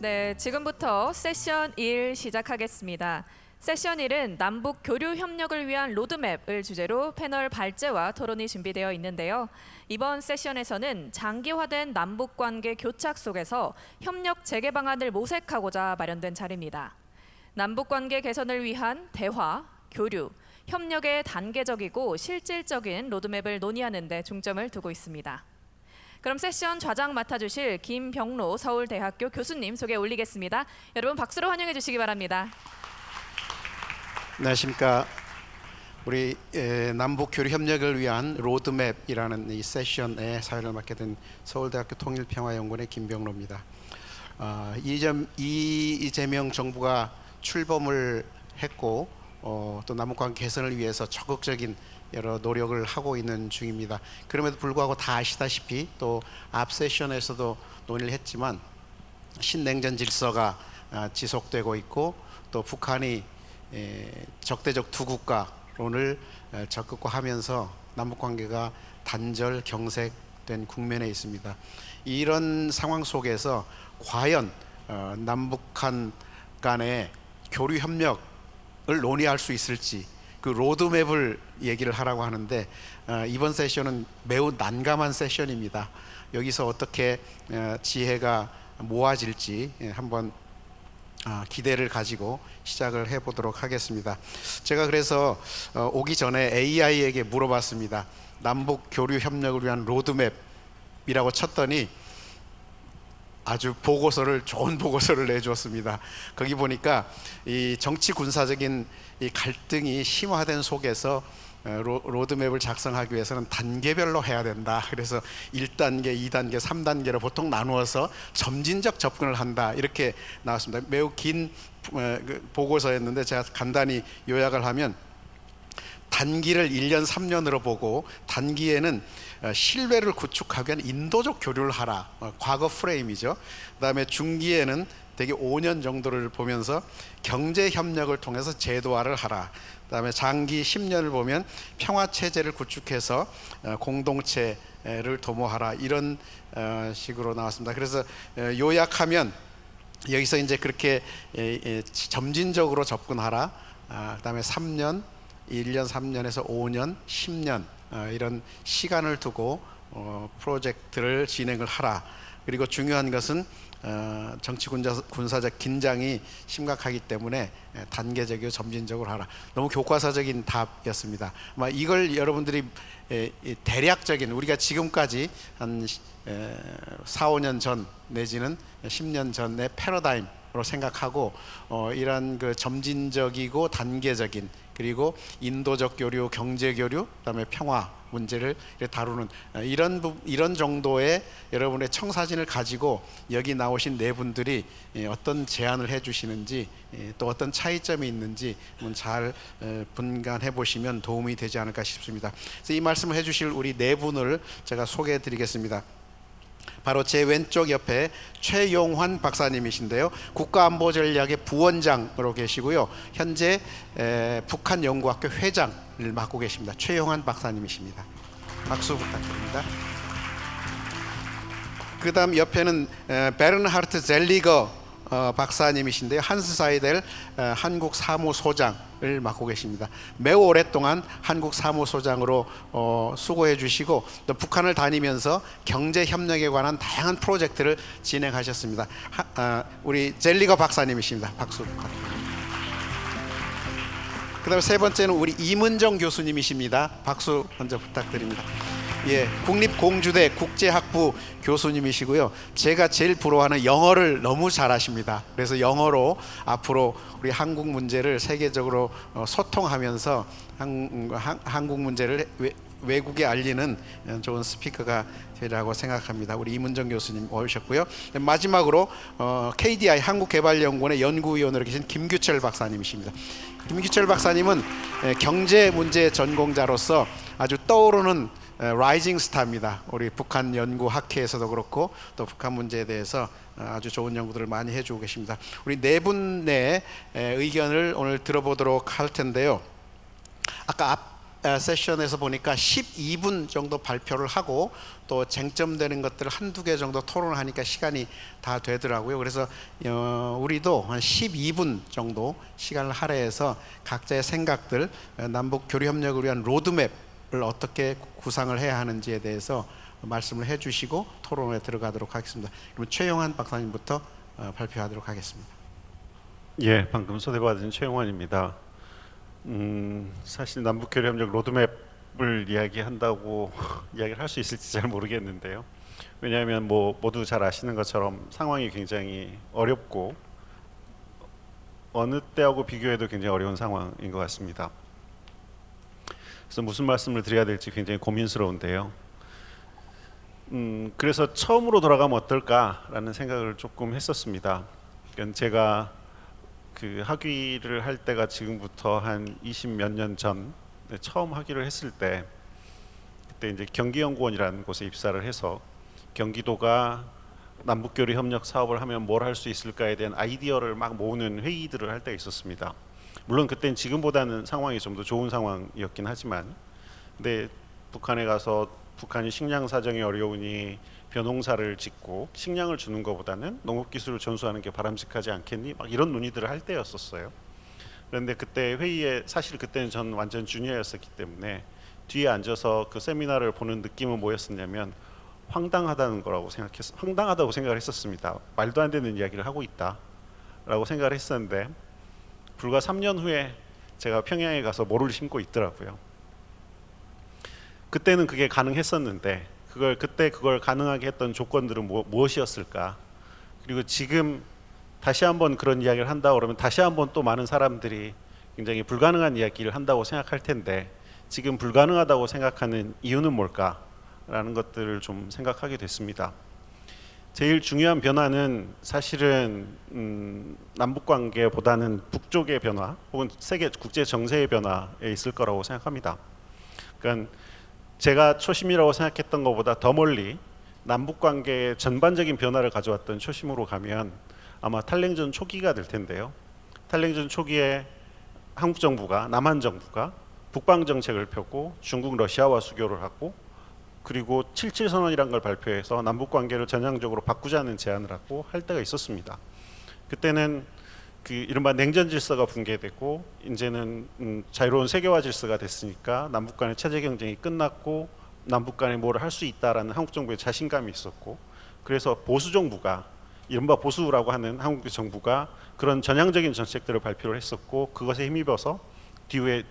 네, 지금부터 세션 1 시작하겠습니다. 세션 1은 남북 교류 협력을 위한 로드맵을 주제로 패널 발제와 토론이 준비되어 있는데요. 이번 세션에서는 장기화된 남북 관계 교착 속에서 협력 재개 방안을 모색하고자 마련된 자리입니다. 남북 관계 개선을 위한 대화, 교류, 협력의 단계적이고 실질적인 로드맵을 논의하는 데 중점을 두고 있습니다. 그럼 세션 좌장 맡아주실 김병로 서울대학교 교수님 소개 올리겠습니다. 여러분 박수로 환영해 주시기 바랍니다. 안녕하십니까. 우리 남북 교류 협력을 위한 로드맵이라는 이 세션의 사회를 맡게 된 서울대학교 통일평화연구원의 김병로입니다. 이재명 정부가 출범을 했고 또 남북관계 개선을 위해서 적극적인 여러 노력을 하고 있는 중입니다. 그럼에도 불구하고 다 아시다시피 또 앞 세션에서도 논의를 했지만 신냉전 질서가 지속되고 있고 또 북한이 적대적 두국가론을 적극화하면서 남북관계가 단절 경색된 국면에 있습니다. 이런 상황 속에서 과연 남북한 간의 교류 협력을 논의할 수 있을지 그 로드맵을 얘기를 하라고 하는데 이번 세션은 매우 난감한 세션입니다. 여기서 어떻게 지혜가 모아질지 한번 기대를 가지고 시작을 해보도록 하겠습니다. 제가 그래서 오기 전에 AI에게 물어봤습니다. 남북 교류 협력을 위한 로드맵이라고 쳤더니 아주 좋은 보고서를 내주었습니다. 거기 보니까 이 정치 군사적인 이 갈등이 심화된 속에서 로드맵을 작성하기 위해서는 단계별로 해야 된다. 그래서 1단계, 2단계, 3단계로 보통 나누어서 점진적 접근을 한다. 이렇게 나왔습니다. 매우 긴 보고서였는데 제가 간단히 요약을 하면 단기를 1년, 3년으로 보고 단기에는 신뢰를 구축하기 위한 인도적 교류를 하라. 과거 프레임이죠. 그다음에 중기에는 대개 5년 정도를 보면서 경제 협력을 통해서 제도화를 하라. 그다음에 장기 10년을 보면 평화 체제를 구축해서 공동체를 도모하라. 이런 식으로 나왔습니다. 그래서 요약하면 여기서 이제 그렇게 점진적으로 접근하라. 그다음에 3년, 1년, 3년에서 5년, 10년 이런 시간을 두고 프로젝트를 진행을 하라. 그리고 중요한 것은 정치 군사적 긴장이 심각하기 때문에 단계적이고 점진적으로 하라. 너무 교과서적인 답이었습니다. 아마 이걸 여러분들이 대략적인 우리가 지금까지 한 4, 5년 전 내지는 10년 전의 패러다임으로 생각하고 이런 그 점진적이고 단계적인 그리고 인도적 교류, 경제 교류, 그다음에 평화 문제를 다루는 이런 정도의 여러분의 청사진을 가지고 여기 나오신 네 분들이 어떤 제안을 해주시는지 또 어떤 차이점이 있는지 잘 분간해 보시면 도움이 되지 않을까 싶습니다. 그래서 이 말씀을 해주실 우리 네 분을 제가 소개해드리겠습니다. 바로 제 왼쪽 옆에 최용환 박사님이신데요. 국가안보전략의 부원장으로 계시고요. 현재 북한연구학교 회장을 맡고 계십니다. 최용환 박사님이십니다. 박수 부탁드립니다. 그 다음 옆에는 베른하르트 젤리거 박사님이신데요. 한스사이델 한국 사무소장을 맡고 계십니다. 매우 오랫동안 한국 사무소장으로 수고해 주시고 또 북한을 다니면서 경제 협력에 관한 다양한 프로젝트를 진행하셨습니다. 우리 젤리거 박사님이십니다. 박수 부탁드립니다. 그 다음에 세 번째는 우리 이문정 교수님이십니다. 박수 먼저 부탁드립니다. 예, 국립공주대 국제학부 교수님이시고요. 제가 제일 부러워하는 영어를 너무 잘하십니다. 그래서 영어로 앞으로 우리 한국 문제를 세계적으로 소통하면서 한국 문제를 외국에 알리는 좋은 스피커가 되리라고 생각합니다. 우리 이문정 교수님 오셨고요. 마지막으로 KDI 한국개발연구원의 연구위원으로 계신 김규철 박사님이십니다. 김규철 박사님은 경제 문제 전공자로서 아주 떠오르는 라이징 스타입니다. 우리 북한 연구 학회에서도 그렇고 또 북한 문제에 대해서 아주 좋은 연구들을 많이 해주고 계십니다. 우리 네 분의 의견을 오늘 들어보도록 할 텐데요. 아까 세션에서 보니까 12분 정도 발표를 하고 또 쟁점되는 것들 한두 개 정도 토론을 하니까 시간이 다 되더라고요. 그래서 우리도 한 12분 정도 시간을 할애해서 각자의 생각들, 남북 교류 협력을 위한 로드맵을 어떻게 구상을 해야 하는지에 대해서 말씀을 해주시고 토론에 들어가도록 하겠습니다. 그럼 최영환 박사님부터 발표하도록 하겠습니다. 예, 방금 소개받은 최용환입니다. 사실 남북교류협력 로드맵을 이야기한다고 이야기를 할 수 있을지 잘 모르겠는데요. 왜냐하면 뭐 모두 잘 아시는 것처럼 상황이 굉장히 어렵고 어느 때하고 비교해도 굉장히 어려운 상황인 것 같습니다. 그래서 무슨 말씀을 드려야 될지 굉장히 고민스러운데요. 그래서 처음으로 돌아가면 어떨까라는 생각을 조금 했었습니다. 그러니까 제가 그 학위를 할 때가 지금부터 한 20몇 년 전 처음 학위를 했을 때, 그때 이제 경기연구원이라는 곳에 입사를 해서 경기도가 남북교류 협력 사업을 하면 뭘 할 수 있을까에 대한 아이디어를 막 모으는 회의들을 할 때가 있었습니다. 물론 그때는 지금보다는 상황이 좀 더 좋은 상황이었긴 하지만, 근데 북한에 가서 북한이 식량 사정이 어려우니 벼농사를 짓고 식량을 주는 것보다는 농업기술을 전수하는 게 바람직하지 않겠니? 막 이런 논의들을 할 때였었어요. 그런데 그때 회의에 사실 그때는 전 완전 주니어였었기 때문에 뒤에 앉아서 그 세미나를 보는 느낌은 뭐였었냐면 황당하다고 생각을 했었습니다. 말도 안 되는 이야기를 하고 있다라고 생각을 했었는데 불과 3년 후에 제가 평양에 가서 모를 심고 있더라고요. 그때는 그게 가능했었는데 그때 그걸 가능하게 했던 조건들은 무엇이었을까? 그리고 지금 다시 한번 그런 이야기를 한다고 그러면 다시 한번 또 많은 사람들이 굉장히 불가능한 이야기를 한다고 생각할 텐데 지금 불가능하다고 생각하는 이유는 뭘까라는 것들을 좀 생각하게 됐습니다. 제일 중요한 변화는 사실은 남북 관계보다는 북쪽의 변화 혹은 세계 국제 정세의 변화에 있을 거라고 생각합니다. 그러니까 제가 초심이라고 생각했던 것보다 더 멀리 남북 관계의 전반적인 변화를 가져왔던 초심으로 가면 아마 탈냉전 초기가 될 텐데요. 탈냉전 초기에 한국 정부가 남한 정부가 북방 정책을 펴고 중국 러시아와 수교를 하고 그리고 77 선언이라는 걸 발표해서 남북 관계를 전향적으로 바꾸자는 제안을 하고 할 때가 있었습니다. 그때는 그 이른바 냉전 질서가 붕괴되고 이제는 자유로운 세계화 질서가 됐으니까 남북 간의 체제 경쟁이 끝났고 남북 간에 뭘 할 수 있다라는 한국 정부의 자신감이 있었고 그래서 보수 정부가 이른바 보수라고 하는 한국 정부가 그런 전향적인 정책들을 발표를 했었고 그것에 힘입어서 뒤에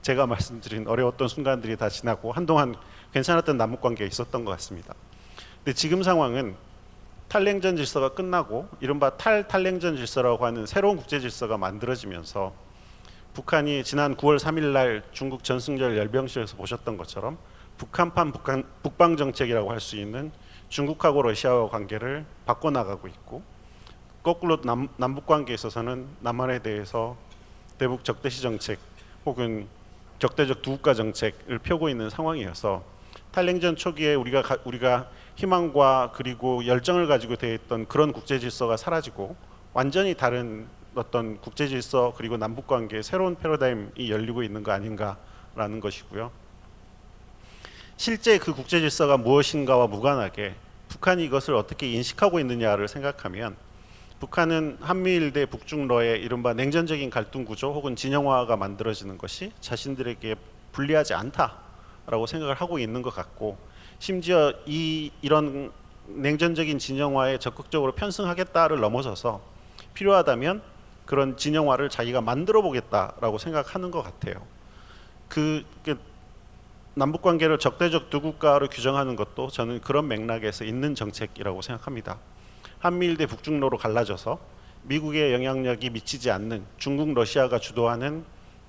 제가 말씀드린 어려웠던 순간들이 다 지나고 한동안 괜찮았던 남북 관계가 있었던 것 같습니다. 근데 지금 상황은 탈냉전 질서가 끝나고 이른바 탈냉전 질서라고 하는 새로운 국제 질서가 만들어지면서 북한이 지난 9월 3일 날 중국 전승절 열병식에서 보셨던 것처럼 북한판 북방 정책이라고 할 수 있는 중국하고 러시아와 관계를 바꿔나가고 있고 거꾸로 남북 관계에 있어서는 남한에 대해서 대북 적대시 정책 혹은 적대적 두국가 정책을 펴고 있는 상황이어서 탈냉전 초기에 우리가 희망과 그리고 열정을 가지고 되어 있던 그런 국제 질서가 사라지고 완전히 다른 어떤 국제 질서 그리고 남북 관계의 새로운 패러다임이 열리고 있는 거 아닌가라는 것이고요. 실제 그 국제 질서가 무엇인가와 무관하게 북한이 이것을 어떻게 인식하고 있느냐를 생각하면 북한은 한미일 대 북중러의 이른바 냉전적인 갈등 구조 혹은 진영화가 만들어지는 것이 자신들에게 불리하지 않다라고 생각을 하고 있는 것 같고 심지어 이런 냉전적인 진영화에 적극적으로 편승하겠다를 넘어서서 필요하다면 그런 진영화를 자기가 만들어 보겠다라고 생각하는 것 같아요. 남북 관계를 적대적 두 국가로 규정하는 것도 저는 그런 맥락에서 있는 정책이라고 생각합니다. 한미일 대 북중로로 갈라져서 미국의 영향력이 미치지 않는 중국, 러시아가 주도하는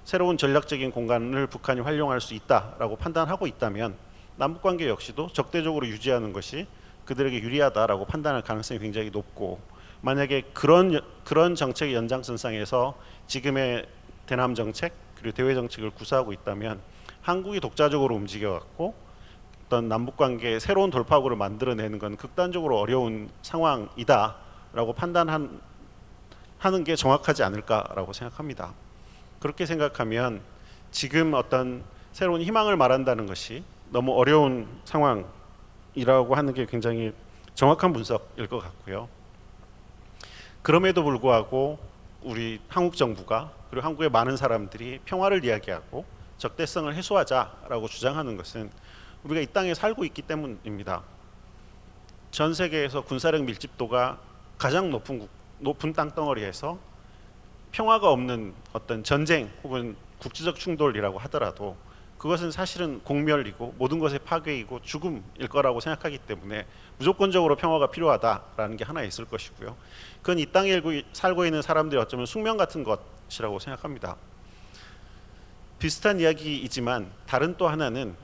새로운 전략적인 공간을 북한이 활용할 수 있다라고 판단하고 있다면 남북 관계 역시도 적대적으로 유지하는 것이 그들에게 유리하다라고 판단할 가능성이 굉장히 높고 만약에 그런 정책의 연장선상에서 지금의 대남 정책 그리고 대외 정책을 구사하고 있다면 한국이 독자적으로 움직여갖고 어떤 남북 관계의 새로운 돌파구를 만들어내는 건 극단적으로 어려운 상황이다라고 판단하는 게 정확하지 않을까라고 생각합니다. 그렇게 생각하면 지금 어떤 새로운 희망을 말한다는 것이 너무 어려운 상황이라고 하는 게 굉장히 정확한 분석일 것 같고요. 그럼에도 불구하고 우리 한국 정부가 그리고 한국의 많은 사람들이 평화를 이야기하고 적대성을 해소하자라고 주장하는 것은 우리가 이 땅에 살고 있기 때문입니다. 전 세계에서 군사력 밀집도가 가장 높은 땅덩어리에서 평화가 없는 어떤 전쟁 혹은 국제적 충돌이라고 하더라도 그것은 사실은 공멸이고 모든 것의 파괴이고 죽음일 거라고 생각하기 때문에 무조건적으로 평화가 필요하다라는 게 하나 있을 것이고요. 그건 이 땅에 살고 있는 사람들이 어쩌면 숙명 같은 것이라고 생각합니다. 비슷한 이야기이지만 다른 또 하나는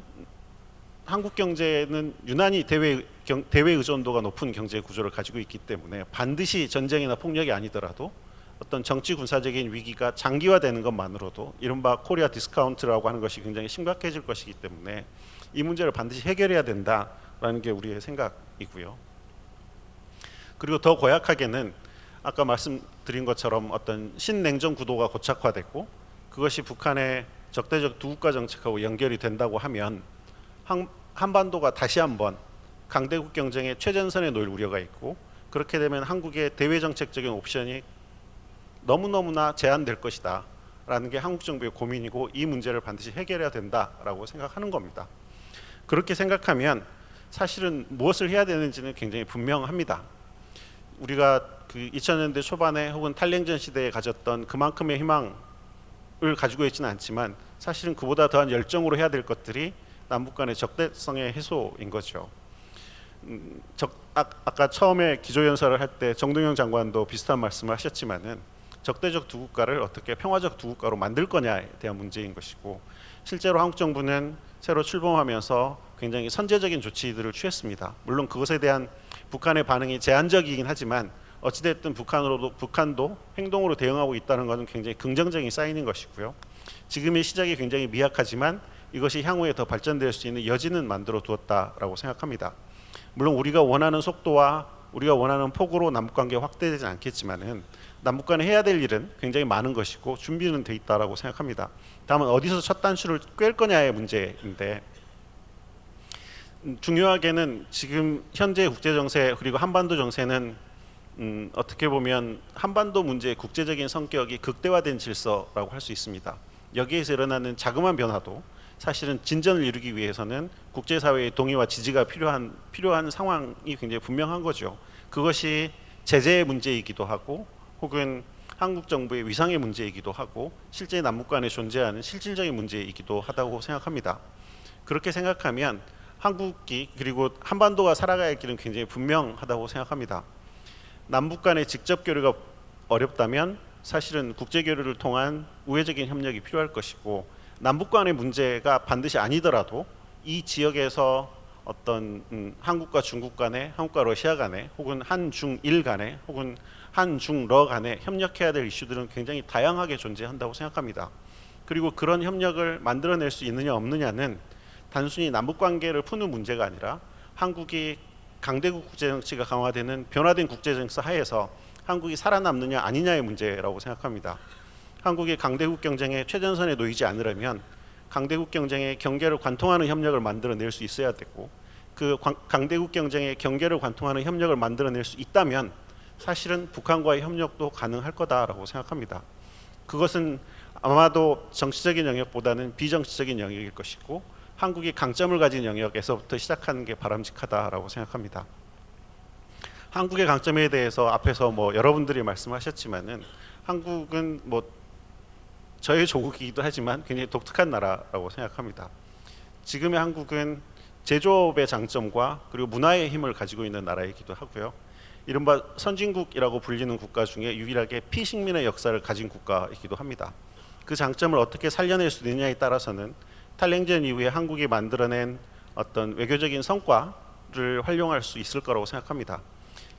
한국 경제는 유난히 대외 의존도가 높은 경제 구조를 가지고 있기 때문에 반드시 전쟁이나 폭력이 아니더라도 어떤 정치 군사적인 위기가 장기화되는 것만으로도 이른바 코리아 디스카운트라고 하는 것이 굉장히 심각해질 것이기 때문에 이 문제를 반드시 해결해야 된다라는 게 우리의 생각이고요. 그리고 더 고약하게는 아까 말씀드린 것처럼 어떤 신냉전 구도가 고착화됐고 그것이 북한의 적대적 두 국가 정책하고 연결이 된다고 하면 한반도가 다시 한번 강대국 경쟁의 최전선에 놓일 우려가 있고 그렇게 되면 한국의 대외 정책적인 옵션이 너무너무나 제한될 것이다 라는 게 한국 정부의 고민이고 이 문제를 반드시 해결해야 된다라고 생각하는 겁니다. 그렇게 생각하면 사실은 무엇을 해야 되는지는 굉장히 분명합니다. 우리가 그 2000년대 초반에 혹은 탈냉전 시대에 가졌던 그만큼의 희망을 가지고 있지는 않지만 사실은 그보다 더한 열정으로 해야 될 것들이 남북 간의 적대성의 해소인 거죠. 아까 처음에 기조연설을 할 때 정동영 장관도 비슷한 말씀을 하셨지만은 적대적 두 국가를 어떻게 평화적 두 국가로 만들 거냐에 대한 문제인 것이고 실제로 한국 정부는 새로 출범하면서 굉장히 선제적인 조치들을 취했습니다. 물론 그것에 대한 북한의 반응이 제한적이긴 하지만 어찌됐든 북한도 행동으로 대응하고 있다는 것은 굉장히 긍정적인 사인인 것이고요. 지금의 시작이 굉장히 미약하지만 이것이 향후에 더 발전될 수 있는 여지는 만들어 두었다라고 생각합니다. 물론 우리가 원하는 속도와 우리가 원하는 폭으로 남북관계가 확대되지 않겠지만은 남북 간에 해야 될 일은 굉장히 많은 것이고 준비는 돼 있다라고 생각합니다. 다만 어디서 첫 단추를 꿰을 거냐의 문제인데 중요하게는 지금 현재 국제 정세 그리고 한반도 정세는 어떻게 보면 한반도 문제의 국제적인 성격이 극대화된 질서라고 할 수 있습니다. 여기에서 일어나는 자그마한 변화도 사실은 진전을 이루기 위해서는 국제사회의 동의와 지지가 필요한 상황이 굉장히 분명한 거죠. 그것이 제재의 문제이기도 하고 혹은 한국 정부의 위상의 문제이기도 하고 실제 남북 간에 존재하는 실질적인 문제이기도 하다고 생각합니다. 그렇게 생각하면 한국이 그리고 한반도가 살아가야 할 길은 굉장히 분명하다고 생각합니다. 남북 간의 직접 교류가 어렵다면 사실은 국제 교류를 통한 우회적인 협력이 필요할 것이고 남북 간의 문제가 반드시 아니더라도 이 지역에서 어떤 한국과 중국 간에 한국과 러시아 간에 혹은 한중일 간에 혹은 한중러 간에 협력해야 될 이슈들은 굉장히 다양하게 존재한다고 생각합니다. 그리고 그런 협력을 만들어낼 수 있느냐 없느냐는 단순히 남북관계를 푸는 문제가 아니라 한국이 강대국 국제정치가 강화되는 변화된 국제정치 하에서 한국이 살아남느냐 아니냐의 문제라고 생각합니다. 한국이 강대국 경쟁의 최전선에 놓이지 않으려면 강대국 경쟁의 경계를 관통하는 협력을 만들어낼 수 있어야 되고 그 강대국 경쟁의 경계를 관통하는 협력을 만들어낼 수 있다면 사실은 북한과의 협력도 가능할 거다라고 생각합니다. 그것은 아마도 정치적인 영역보다는 비정치적인 영역일 것이고 한국이 강점을 가진 영역에서부터 시작하는 게 바람직하다라고 생각합니다. 한국의 강점에 대해서 앞에서 여러분들이 말씀하셨지만은 한국은 저의 조국이기도 하지만 굉장히 독특한 나라라고 생각합니다. 지금의 한국은 제조업의 장점과 그리고 문화의 힘을 가지고 있는 나라이기도 하고요. 이른바 선진국이라고 불리는 국가 중에 유일하게 피식민의 역사를 가진 국가이기도 합니다. 그 장점을 어떻게 살려낼 수 있느냐에 따라서는 탈냉전 이후에 한국이 만들어낸 어떤 외교적인 성과를 활용할 수 있을 거라고 생각합니다.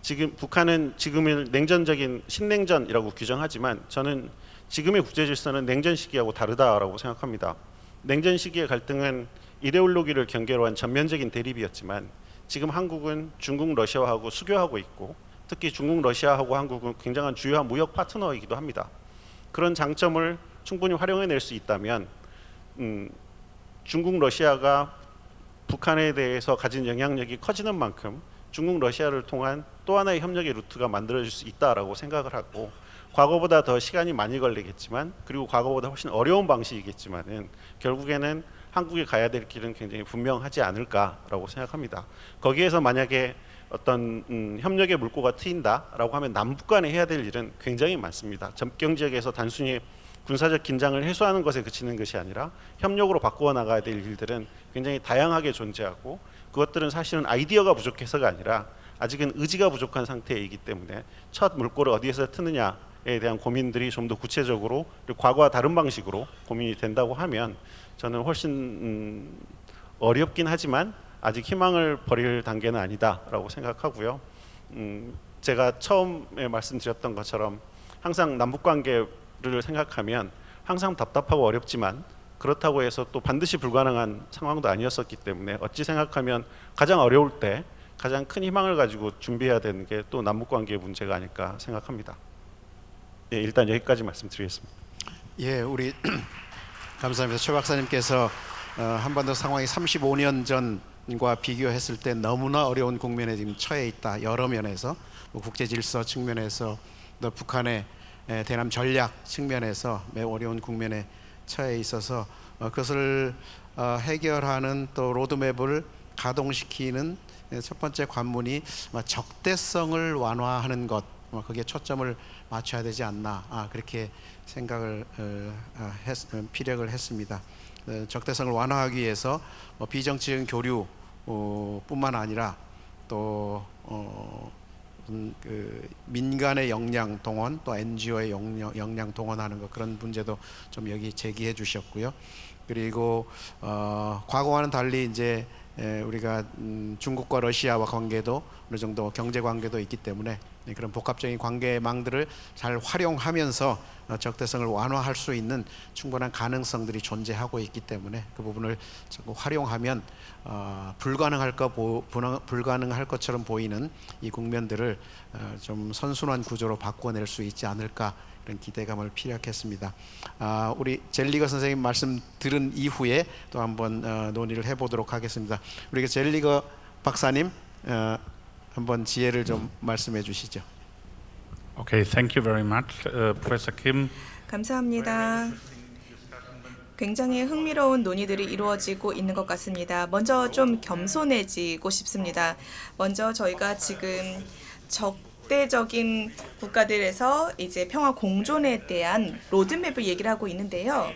지금 북한은 지금의 냉전적인 신냉전이라고 규정하지만 저는 지금의 국제 질서는 냉전 시기하고 다르다라고 생각합니다. 냉전 시기의 갈등은 이데올로기를 경계로 한 전면적인 대립이었지만 지금 한국은 중국 러시아하고 수교하고 있고 특히 중국 러시아하고 한국은 굉장한 주요한 무역 파트너이기도 합니다. 그런 장점을 충분히 활용해낼 수 있다면 중국 러시아가 북한에 대해서 가진 영향력이 커지는 만큼 중국 러시아를 통한 또 하나의 협력의 루트가 만들어질 수 있다라고 생각을 하고, 과거보다 더 시간이 많이 걸리겠지만, 그리고 과거보다 훨씬 어려운 방식이겠지만은 결국에는 한국이 가야 될 길은 굉장히 분명하지 않을까라고 생각합니다. 거기에서 만약에 어떤 협력의 물꼬가 트인다라고 하면 남북 간에 해야 될 일은 굉장히 많습니다. 접경 지역에서 단순히 군사적 긴장을 해소하는 것에 그치는 것이 아니라 협력으로 바꾸어 나가야 될 일들은 굉장히 다양하게 존재하고, 그것들은 사실은 아이디어가 부족해서가 아니라 아직은 의지가 부족한 상태이기 때문에 첫 물꼬를 어디에서 트느냐에 대한 고민들이 좀 더 구체적으로, 그리고 과거와 다른 방식으로 고민이 된다고 하면 저는 훨씬 어렵긴 하지만 아직 희망을 버릴 단계는 아니다라고 생각하고요. 제가 처음에 말씀드렸던 것처럼 항상 남북 관계를 생각하면 항상 답답하고 어렵지만, 그렇다고 해서 또 반드시 불가능한 상황도 아니었었기 때문에 어찌 생각하면 가장 어려울 때 가장 큰 희망을 가지고 준비해야 되는 게 또 남북 관계의 문제가 아닐까 생각합니다. 예, 일단 여기까지 말씀드리겠습니다. 예, 우리 감사합니다. 최 박사님께서 한반도 상황이 35년 전과 비교했을 때 너무나 어려운 국면에 지금 처해 있다. 여러 면에서 국제 질서 측면에서, 또 북한의 대남 전략 측면에서 매우 어려운 국면에 처해 있어서 그것을 해결하는 또 로드맵을 가동시키는 첫 번째 관문이 적대성을 완화하는 것, 거기에 초점을 맞춰야 되지 않나, 그렇게 생각을 피력을 했습니다. 적대성을 완화하기 위해서 비정치적인 교류 뿐만 아니라 또 그 민간의 역량 동원, 또 NGO의 역량 동원하는 것, 그런 문제도 좀 여기 제기해 주셨고요. 그리고 과거와는 달리 이제 우리가 중국과 러시아와 관계도 어느 정도 경제 관계도 있기 때문에 그런 복합적인 관계망들을 잘 활용하면서 적대성을 완화할 수 있는 충분한 가능성들이 존재하고 있기 때문에 그 부분을 자꾸 활용하면 불가능할 것처럼 보이는 이 국면들을 좀 선순환 구조로 바꿔낼 수 있지 않을까, 이런 기대감을 피력했습니다. 우리 젤리거 선생님 말씀 들은 이후에 또 한번 논의를 해보도록 하겠습니다. 우리 젤리거 박사님 한번 지혜를 좀 말씀해 주시죠. Okay, thank you very much, Professor Kim. 감사합니다. 굉장히 흥미로운 논의들이 이루어지고 있는 것 같습니다. 먼저 좀 겸손해지고 싶습니다. 먼저 저희가 지금 적대적인 국가들에서 이제 평화 공존에 대한 로드맵을 얘기를 하고 있는데요.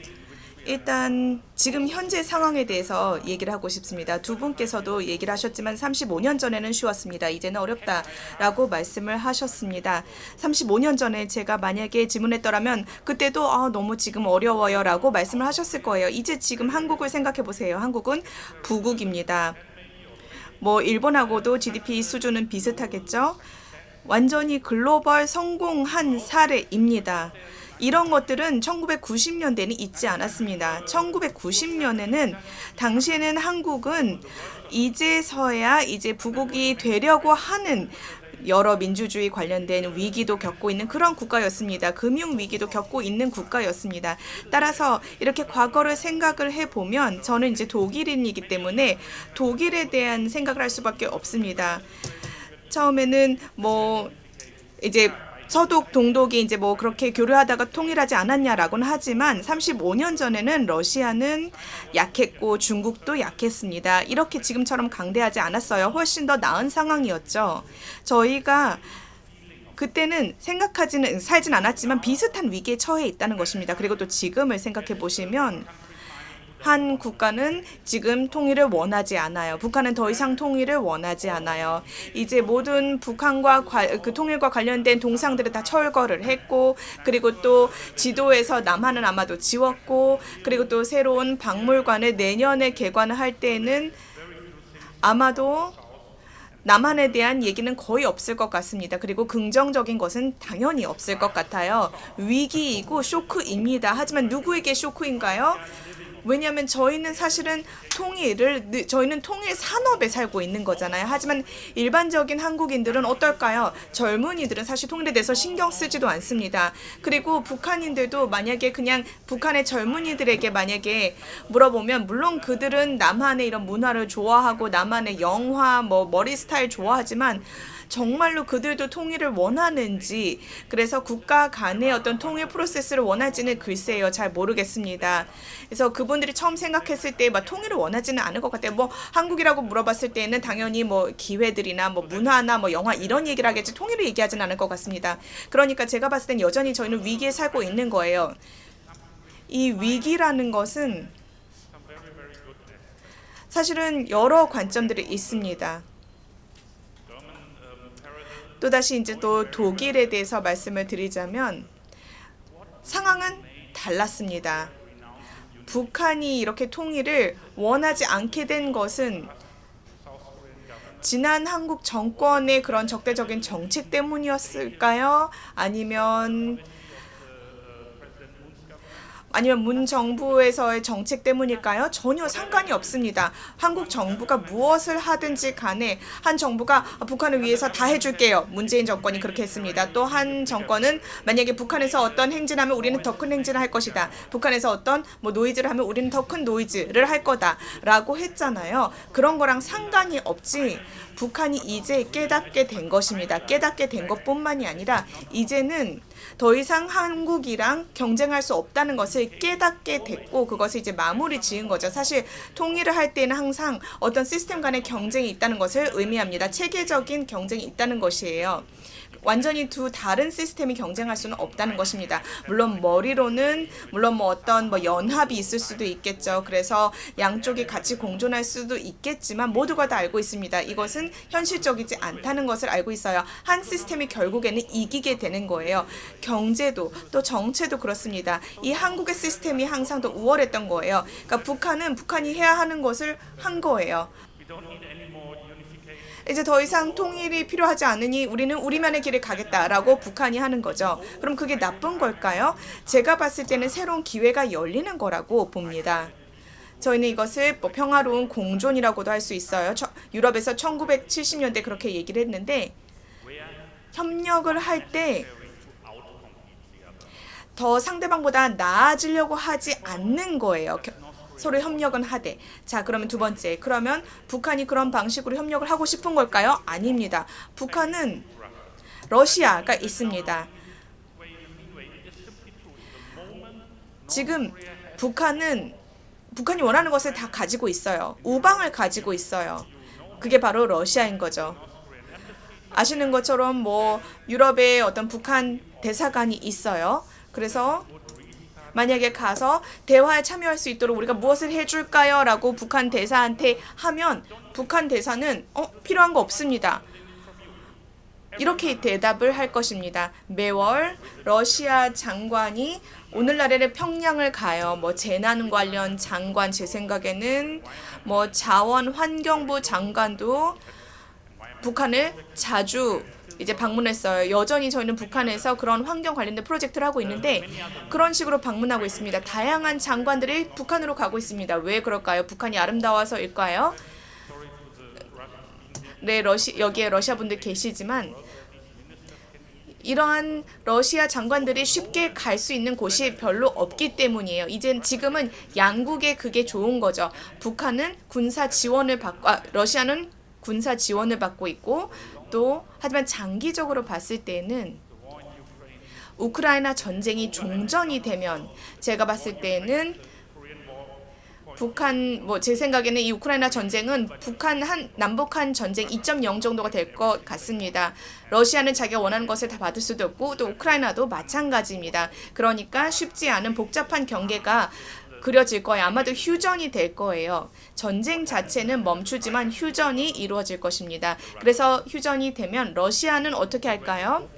일단 지금 현재 상황에 대해서 얘기를 하고 싶습니다. 두 분께서도 얘기를 하셨지만 35년 전에는 쉬웠습니다. 이제는 어렵다라고 말씀을 하셨습니다. 35년 전에 제가 만약에 질문했더라면 그때도 너무 지금 어려워요 라고 말씀을 하셨을 거예요. 이제 지금 한국을 생각해 보세요. 한국은 부국입니다. 뭐 일본하고도 GDP 수준은 비슷하겠죠. 완전히 글로벌 성공한 사례입니다. 이런 것들은 1990년대는 있지 않았습니다. 1990년에는 당시에는 한국은 이제서야 이제 부국이 되려고 하는 여러 민주주의 관련된 위기도 겪고 있는 그런 국가였습니다. 금융 위기도 겪고 있는 국가였습니다. 따라서 이렇게 과거를 생각을 해보면 저는 이제 독일인이기 때문에 독일에 대한 생각을 할 수밖에 없습니다. 처음에는 뭐 이제 서독, 동독이 이제 뭐 그렇게 교류하다가 통일하지 않았냐라고는 하지만 35년 전에는 러시아는 약했고 중국도 약했습니다. 이렇게 지금처럼 강대하지 않았어요. 훨씬 더 나은 상황이었죠. 저희가 그때는 살진 않았지만 비슷한 위기에 처해 있다는 것입니다. 그리고 또 지금을 생각해 보시면 한 국가는 지금 통일을 원하지 않아요. 북한은 더 이상 통일을 원하지 않아요. 이제 모든 북한과 그 통일과 관련된 동상들을 다 철거를 했고, 그리고 또 지도에서 남한은 아마도 지웠고, 그리고 또 새로운 박물관을 내년에 개관을 할 때에는 아마도 남한에 대한 얘기는 거의 없을 것 같습니다. 그리고 긍정적인 것은 당연히 없을 것 같아요. 위기이고 쇼크입니다. 하지만 누구에게 쇼크인가요? 왜냐하면 저희는 사실은 저희는 통일 산업에 살고 있는 거잖아요. 하지만 일반적인 한국인들은 어떨까요? 젊은이들은 사실 통일에 대해서 신경 쓰지도 않습니다. 그리고 북한인들도 만약에 그냥 북한의 젊은이들에게 만약에 물어보면 물론 그들은 남한의 이런 문화를 좋아하고 남한의 영화, 머리 스타일 좋아하지만 정말로 그들도 통일을 원하는지, 그래서 국가 간의 어떤 통일 프로세스를 원할지는 글쎄요, 잘 모르겠습니다. 그래서 그분들이 처음 생각했을 때 통일을 원하지는 않을 것 같아요. 한국이라고 물어봤을 때는 당연히 기회들이나 문화나 영화 이런 얘기를 하겠지 통일을 얘기하지는 않을 것 같습니다. 그러니까 제가 봤을 땐 여전히 저희는 위기에 살고 있는 거예요. 이 위기라는 것은 사실은 여러 관점들이 있습니다. 또다시 이제 또 독일에 대해서 말씀을 드리자면 상황은 달랐습니다. 북한이 이렇게 통일을 원하지 않게 된 것은 지난 한국 정권의 그런 적대적인 정책 때문이었을까요? 아니면 문 정부에서의 정책 때문일까요? 전혀 상관이 없습니다. 한국 정부가 무엇을 하든지 간에 한 정부가 북한을 위해서 다 해줄게요. 문재인 정권이 그렇게 했습니다. 또 한 정권은 만약에 북한에서 어떤 행진을 하면 우리는 더 큰 행진을 할 것이다. 북한에서 어떤 노이즈를 하면 우리는 더 큰 노이즈를 할 거다라고 했잖아요. 그런 거랑 상관이 없지. 북한이 이제 깨닫게 된 것입니다. 깨닫게 된 것뿐만이 아니라 이제는 더 이상 한국이랑 경쟁할 수 없다는 것을 깨닫게 됐고 그것을 이제 마무리 지은 거죠. 사실 통일을 할 때는 항상 어떤 시스템 간의 경쟁이 있다는 것을 의미합니다. 체계적인 경쟁이 있다는 것이에요. 완전히 두 다른 시스템이 경쟁할 수는 없다는 것입니다. 물론 머리로는 어떤 연합이 있을 수도 있겠죠. 그래서 양쪽이 같이 공존할 수도 있겠지만 모두가 다 알고 있습니다. 이것은 현실적이지 않다는 것을 알고 있어요. 한 시스템이 결국에는 이기게 되는 거예요. 경제도 또 정체도 그렇습니다. 이 한국의 시스템이 항상 더 우월했던 거예요. 그러니까 북한이 해야 하는 것을 한 거예요. 이제 더 이상 통일이 필요하지 않으니 우리는 우리만의 길을 가겠다라고 북한이 하는 거죠. 그럼 그게 나쁜 걸까요? 제가 봤을 때는 새로운 기회가 열리는 거라고 봅니다. 저희는 이것을 평화로운 공존이라고도 할 수 있어요. 유럽에서 1970년대 그렇게 얘기를 했는데 협력을 할 때 더 상대방보다 나아지려고 하지 않는 거예요. 서로 협력은 하되. 자, 그러면 두 번째. 그러면 북한이 그런 방식으로 협력을 하고 싶은 걸까요? 아닙니다. 북한은 러시아가 있습니다. 지금 북한이 원하는 것을 다 가지고 있어요. 우방을 가지고 있어요. 그게 바로 러시아인 거죠. 아시는 것처럼 유럽에 어떤 북한 대사관이 있어요. 그래서 만약에 가서 대화에 참여할 수 있도록 우리가 무엇을 해줄까요? 라고 북한 대사한테 하면 북한 대사는 필요한 거 없습니다. 이렇게 대답을 할 것입니다. 매월 러시아 장관이 오늘날에는 평양을 가요. 재난 관련 장관, 제 생각에는 자원환경부 장관도 북한을 자주 이제 방문했어요. 여전히 저희는 북한에서 그런 환경 관련된 프로젝트를 하고 있는데 그런 식으로 방문하고 있습니다. 다양한 장관들이 북한으로 가고 있습니다. 왜 그럴까요? 북한이 아름다워서일까요? 네, 여기에 러시아 분들 계시지만 이러한 러시아 장관들이 쉽게 갈 수 있는 곳이 별로 없기 때문이에요. 지금은 양국에 그게 좋은 거죠. 북한은 군사 지원을 받고 러시아는 군사 지원을 받고 있고 또 하지만 장기적으로 봤을 때는 우크라이나 전쟁이 종전이 되면 제가 봤을 때는 북한 제 생각에는 이 우크라이나 전쟁은 남북한 전쟁 2.0 정도가 될 것 같습니다. 러시아는 자기가 원하는 것을 다 받을 수도 없고 또 우크라이나도 마찬가지입니다. 그러니까 쉽지 않은 복잡한 경계가 그려질 거예요. 아마도 휴전이 될 거예요. 전쟁 자체는 멈추지만 휴전이 이루어질 것입니다. 그래서 휴전이 되면 러시아는 어떻게 할까요?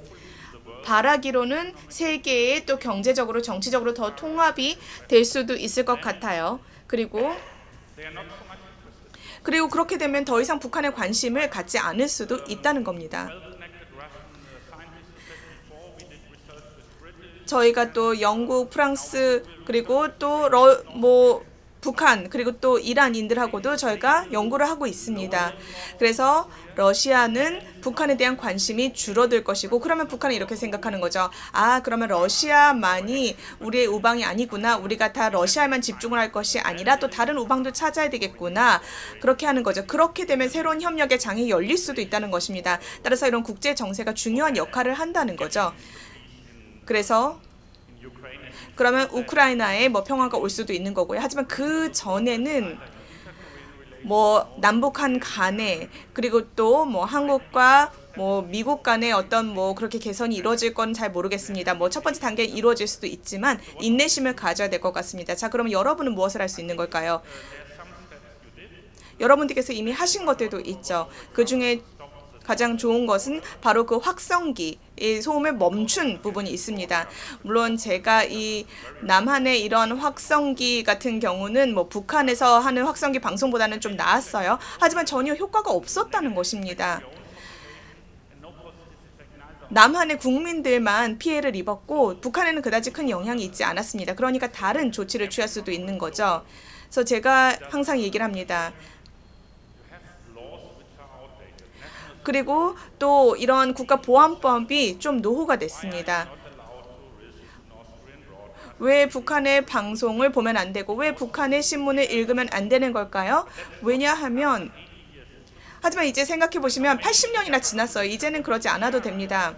바라기로는 세계에 또 경제적으로 정치적으로 더 통합이 될 수도 있을 것 같아요. 그리고 그렇게 되면 더 이상 북한에 관심을 갖지 않을 수도 있다는 겁니다. 저희가 또 영국, 프랑스 그리고 또 북한 그리고 또 이란인들하고도 저희가 연구를 하고 있습니다. 그래서 러시아는 북한에 대한 관심이 줄어들 것이고 그러면 북한은 이렇게 생각하는 거죠. 아, 그러면 러시아만이 우리의 우방이 아니구나. 우리가 다 러시아에만 집중을 할 것이 아니라 또 다른 우방도 찾아야 되겠구나. 그렇게 하는 거죠. 그렇게 되면 새로운 협력의 장이 열릴 수도 있다는 것입니다. 따라서 이런 국제 정세가 중요한 역할을 한다는 거죠. 그래서 그러면 우크라이나에 뭐 평화가 올 수도 있는 거고요. 하지만 그 전에는 뭐 남북한 간에 그리고 또 뭐 한국과 뭐 미국 간에 어떤 뭐 그렇게 개선이 이루어질 건 잘 모르겠습니다. 뭐 첫 번째 단계는 이루어질 수도 있지만 인내심을 가져야 될 것 같습니다. 자, 그러면 여러분은 무엇을 할 수 있는 걸까요? 여러분들께서 이미 하신 것들도 있죠. 그 중에 가장 좋은 것은 바로 그 확성기의 소음을 멈춘 부분이 있습니다. 물론 제가 이 남한의 이런 확성기 같은 경우는 뭐 북한에서 하는 확성기 방송보다는 좀 나았어요. 하지만 전혀 효과가 없었다는 것입니다. 남한의 국민들만 피해를 입었고 북한에는 그다지 큰 영향이 있지 않았습니다. 그러니까 다른 조치를 취할 수도 있는 거죠. 그래서 제가 항상 얘기를 합니다. 그리고 또 이런 국가보안법이 좀 노후가 됐습니다. 왜 북한의 방송을 보면 안 되고 왜 북한의 신문을 읽으면 안 되는 걸까요? 왜냐하면 하지만 이제 생각해 보시면 80년이나 지났어요. 이제는 그러지 않아도 됩니다.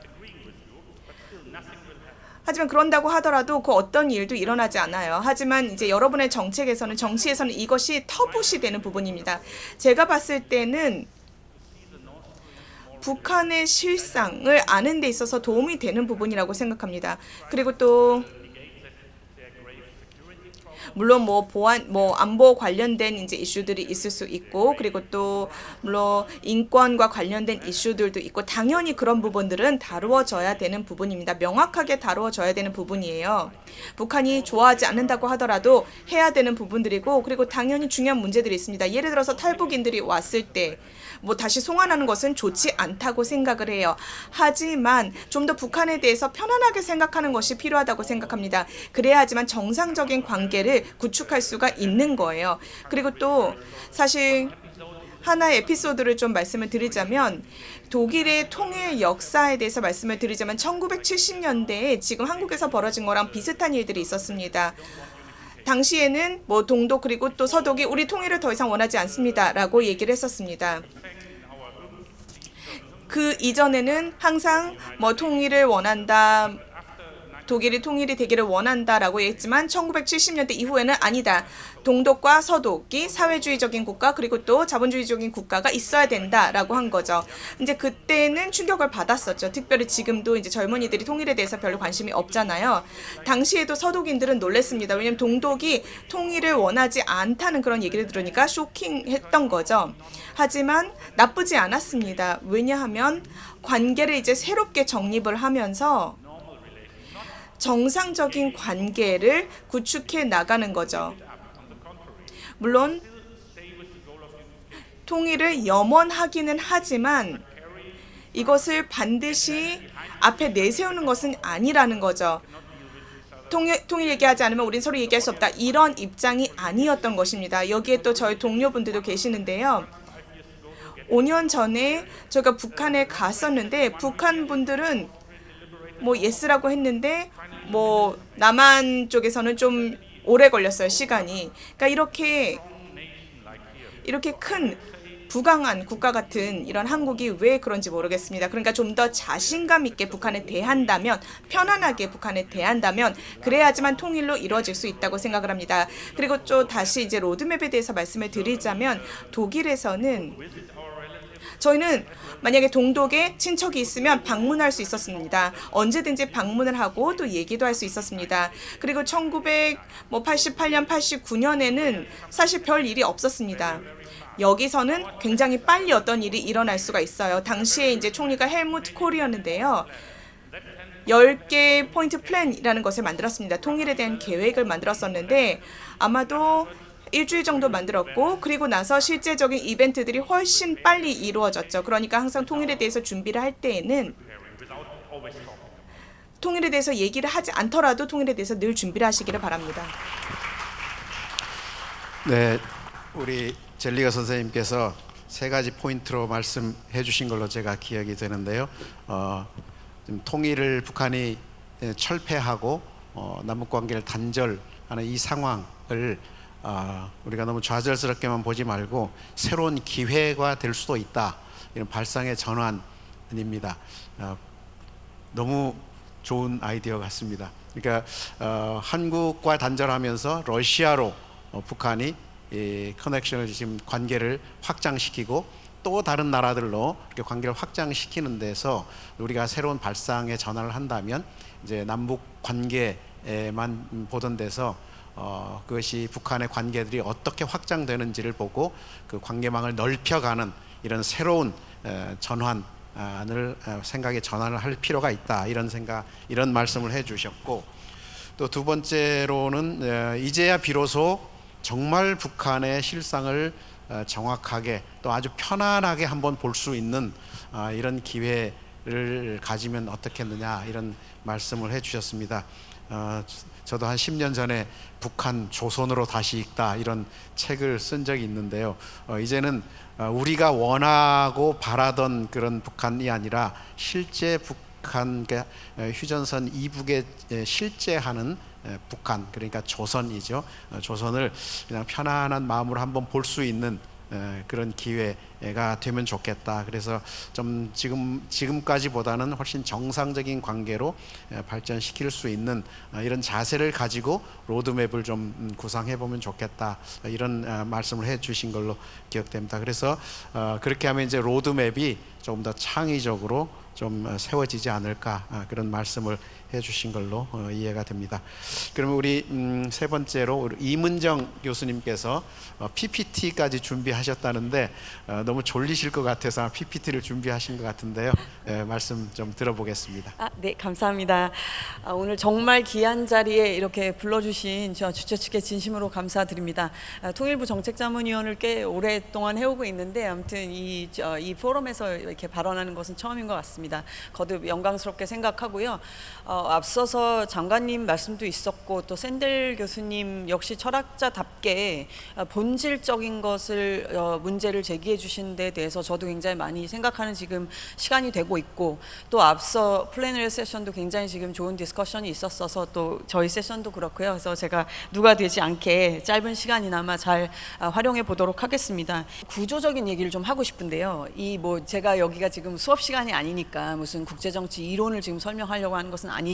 하지만 그런다고 하더라도 그 어떤 일도 일어나지 않아요. 하지만 이제 여러분의 정치에서는 이것이 터부시되는 부분입니다. 제가 봤을 때는 북한의 실상을 아는 데 있어서 도움이 되는 부분이라고 생각합니다. 그리고 또 물론 뭐 안보 관련된 이제 이슈들이 있을 수 있고 그리고 또 물론 인권과 관련된 이슈들도 있고 당연히 그런 부분들은 다루어져야 되는 부분입니다. 명확하게 다루어져야 되는 부분이에요. 북한이 좋아하지 않는다고 하더라도 해야 되는 부분들이고 그리고 당연히 중요한 문제들이 있습니다. 예를 들어서 탈북인들이 왔을 때 뭐 다시 송환하는 것은 좋지 않다고 생각을 해요. 하지만 좀 더 북한에 대해서 편안하게 생각하는 것이 필요하다고 생각합니다. 그래야지만 정상적인 관계를 구축할 수가 있는 거예요. 그리고 또 사실 하나의 에피소드를 좀 말씀을 드리자면 독일의 통일 역사에 대해서 말씀을 드리자면 1970년대에 지금 한국에서 벌어진 거랑 비슷한 일들이 있었습니다. 당시에는 뭐 동독 그리고 또 서독이 우리 통일을 더 이상 원하지 않습니다라고 얘기를 했었습니다. 그 이전에는 항상 뭐 통일을 원한다. 독일이 통일이 되기를 원한다라고 했지만 1970년대 이후에는 아니다. 동독과 서독이 사회주의적인 국가 그리고 또 자본주의적인 국가가 있어야 된다라고 한 거죠. 이제 그때는 충격을 받았었죠. 특별히 지금도 이제 젊은이들이 통일에 대해서 별로 관심이 없잖아요. 당시에도 서독인들은 놀랐습니다. 왜냐하면 동독이 통일을 원하지 않다는 그런 얘기를 들으니까 쇼킹했던 거죠. 하지만 나쁘지 않았습니다. 왜냐하면 관계를 이제 새롭게 정립을 하면서 정상적인 관계를 구축해 나가는 거죠. 물론 통일을 염원하기는 하지만 이것을 반드시 앞에 내세우는 것은 아니라는 거죠. 통일 얘기하지 않으면 우린 서로 얘기할 수 없다. 이런 입장이 아니었던 것입니다. 여기에 또 저희 동료분들도 계시는데요. 5년 전에 제가 북한에 갔었는데 북한 분들은 뭐 예스라고 했는데 뭐 남한 쪽에서는 좀 오래 걸렸어요, 시간이. 그러니까 이렇게 큰 부강한 국가 같은 이런 한국이 왜 그런지 모르겠습니다. 그러니까 좀 더 자신감 있게 북한에 대한다면 편안하게 북한에 대한다면 그래야지만 통일로 이루어질 수 있다고 생각을 합니다. 그리고 또 다시 이제 로드맵에 대해서 말씀을 드리자면 독일에서는 저희는 만약에 동독에 친척이 있으면 방문할 수 있었습니다. 언제든지 방문을 하고 또 얘기도 할 수 있었습니다. 그리고 1988년, 89년에는 사실 별 일이 없었습니다. 여기서는 굉장히 빨리 어떤 일이 일어날 수가 있어요. 당시에 이제 총리가 헬무트 콜이었는데요. 10개 포인트 플랜이라는 것을 만들었습니다. 통일에 대한 계획을 만들었었는데 아마도 일주일 정도 만들었고 그리고 나서 실제적인 이벤트들이 훨씬 빨리 이루어졌죠. 그러니까 항상 통일에 대해서 준비를 할 때에는 통일에 대해서 얘기를 하지 않더라도 통일에 대해서 늘 준비를 하시기를 바랍니다. 네, 우리 젤리거 선생님께서 세 가지 포인트로 말씀해 주신 걸로 제가 기억이 되는데요. 좀 통일을 북한이 철폐하고 남북 관계를 단절하는 이 상황을 우리가 너무 좌절스럽게만 보지 말고 새로운 기회가 될 수도 있다, 이런 발상의 전환입니다. 너무 좋은 아이디어 같습니다. 그러니까 한국과 단절하면서 러시아로 북한이 이 커넥션을, 지금 관계를 확장시키고 또 다른 나라들로 이렇게 관계를 확장시키는 데서 우리가 새로운 발상의 전환을 한다면 이제 남북 관계에만 보던 데서 그것이 북한의 관계들이 어떻게 확장되는지를 보고 그 관계망을 넓혀가는 이런 새로운 전환을 생각의 전환을 할 필요가 있다, 이런 말씀을 해주셨고, 또 두 번째로는 이제야 비로소 정말 북한의 실상을 정확하게 또 아주 편안하게 한번 볼 수 있는 이런 기회를 가지면 어떻겠느냐, 이런 말씀을 해주셨습니다. 저도 한 10년 전에 북한 조선으로 다시 읽다, 이런 책을 쓴 적이 있는데요. 이제는 우리가 원하고 바라던 그런 북한이 아니라 실제 북한, 휴전선 이북에 실제하는 북한, 그러니까 조선이죠. 조선을 그냥 편안한 마음으로 한번 볼 수 있는 그런 기회가 되면 좋겠다. 그래서 좀 지금까지보다는 훨씬 정상적인 관계로 발전시킬 수 있는 이런 자세를 가지고 로드맵을 좀 구상해 보면 좋겠다, 이런 말씀을 해 주신 걸로 기억됩니다. 그래서 그렇게 하면 이제 로드맵이 조금 더 창의적으로 좀 세워지지 않을까, 그런 말씀을 해주신 걸로 이해가 됩니다. 그러면 우리 세 번째로 우리 이문정 교수님께서 PPT까지 준비하셨다는데 너무 졸리실 것 같아서 PPT를 준비하신 것 같은데요. 말씀 좀 들어보겠습니다. 네, 감사합니다. 오늘 정말 귀한 자리에 이렇게 불러주신 저 주최 측에 진심으로 감사드립니다. 통일부 정책자문위원을 꽤 오랫동안 해오고 있는데 아무튼 이 포럼에서 이렇게 발언하는 것은 처음인 것 같습니다. 거듭 영광스럽게 생각하고요. 앞서서 장관님 말씀도 있었고 또 샌델 교수님 역시 철학자답게 본질적인 것을 문제를 제기해 주신 데 대해서 저도 굉장히 많이 생각하는 지금 시간이 되고 있고, 또 앞서 플래너리 세션도 굉장히 지금 좋은 디스커션이 있었어서 또 저희 세션도 그렇고요. 그래서 제가 누가 되지 않게 짧은 시간이나마 잘 활용해 보도록 하겠습니다. 구조적인 얘기를 좀 하고 싶은데요. 제가 여기가 지금 수업 시간이 아니니까 무슨 국제정치 이론을 지금 설명하려고 하는 것은 아니지만,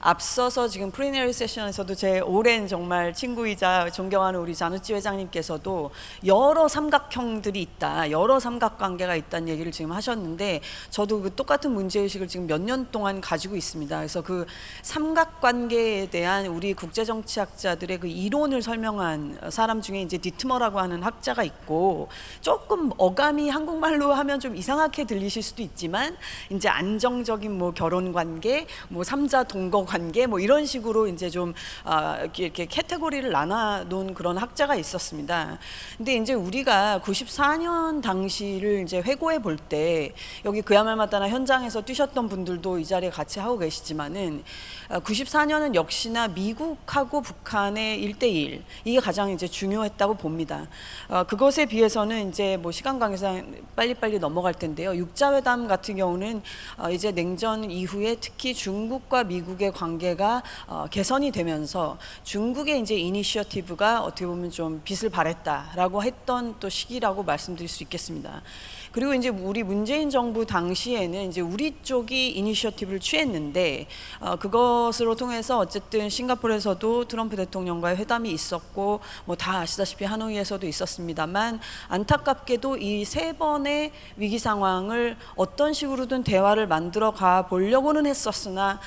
앞서서 지금 프리너리 세션에서도 제 오랜 정말 친구이자 존경하는 우리 자누찌 회장님께서도 여러 삼각형들이 있다, 여러 삼각관계가 있다는 얘기를 지금 하셨는데, 저도 그 똑같은 문제의식을 지금 몇 년 동안 가지고 있습니다. 그래서 그 삼각관계에 대한 우리 국제정치학자들의 그 이론을 설명한 사람 중에 이제 디트머라고 하는 학자가 있고, 조금 어감이 한국말로 하면 좀 이상하게 들리실 수도 있지만 이제 안정적인 결혼관계, 삼자 동거관계 이런 식으로 이제 좀 이렇게 카테고리를 나눠놓은 그런 학자가 있었습니다. 근데 이제 우리가 94년 당시를 이제 회고해 볼 때, 여기 그야말마다나 현장에서 뛰셨던 분들도 이 자리에 같이 하고 계시지만은 94년은 역시나 미국하고 북한의 1대1, 이게 가장 이제 중요했다고 봅니다. 그것에 비해서는 이제 시간 관계상 빨리빨리 넘어갈 텐데요. 육자회담 같은 경우는 이제 냉전 이후에 특히 중국과 미국의 관계가 개선이 되면서 중국의 이제 이니셔티브가 어떻게 보면 좀 빛을 발했다라고 했던 또 시기라고 말씀드릴 수 있겠습니다. 그리고 이제 우리 문재인 정부 당시에는 이제 우리 쪽이 이니셔티브를 취했는데, 그것으로 통해서 어쨌든 싱가포르에서도 트럼프 대통령과의 회담이 있었고 다 아시다시피 하노이에서도 있었습니다만, 안타깝게도 이 세 번의 위기 상황을 어떤 식으로든 대화를 만들어 가 보려고는 했었으나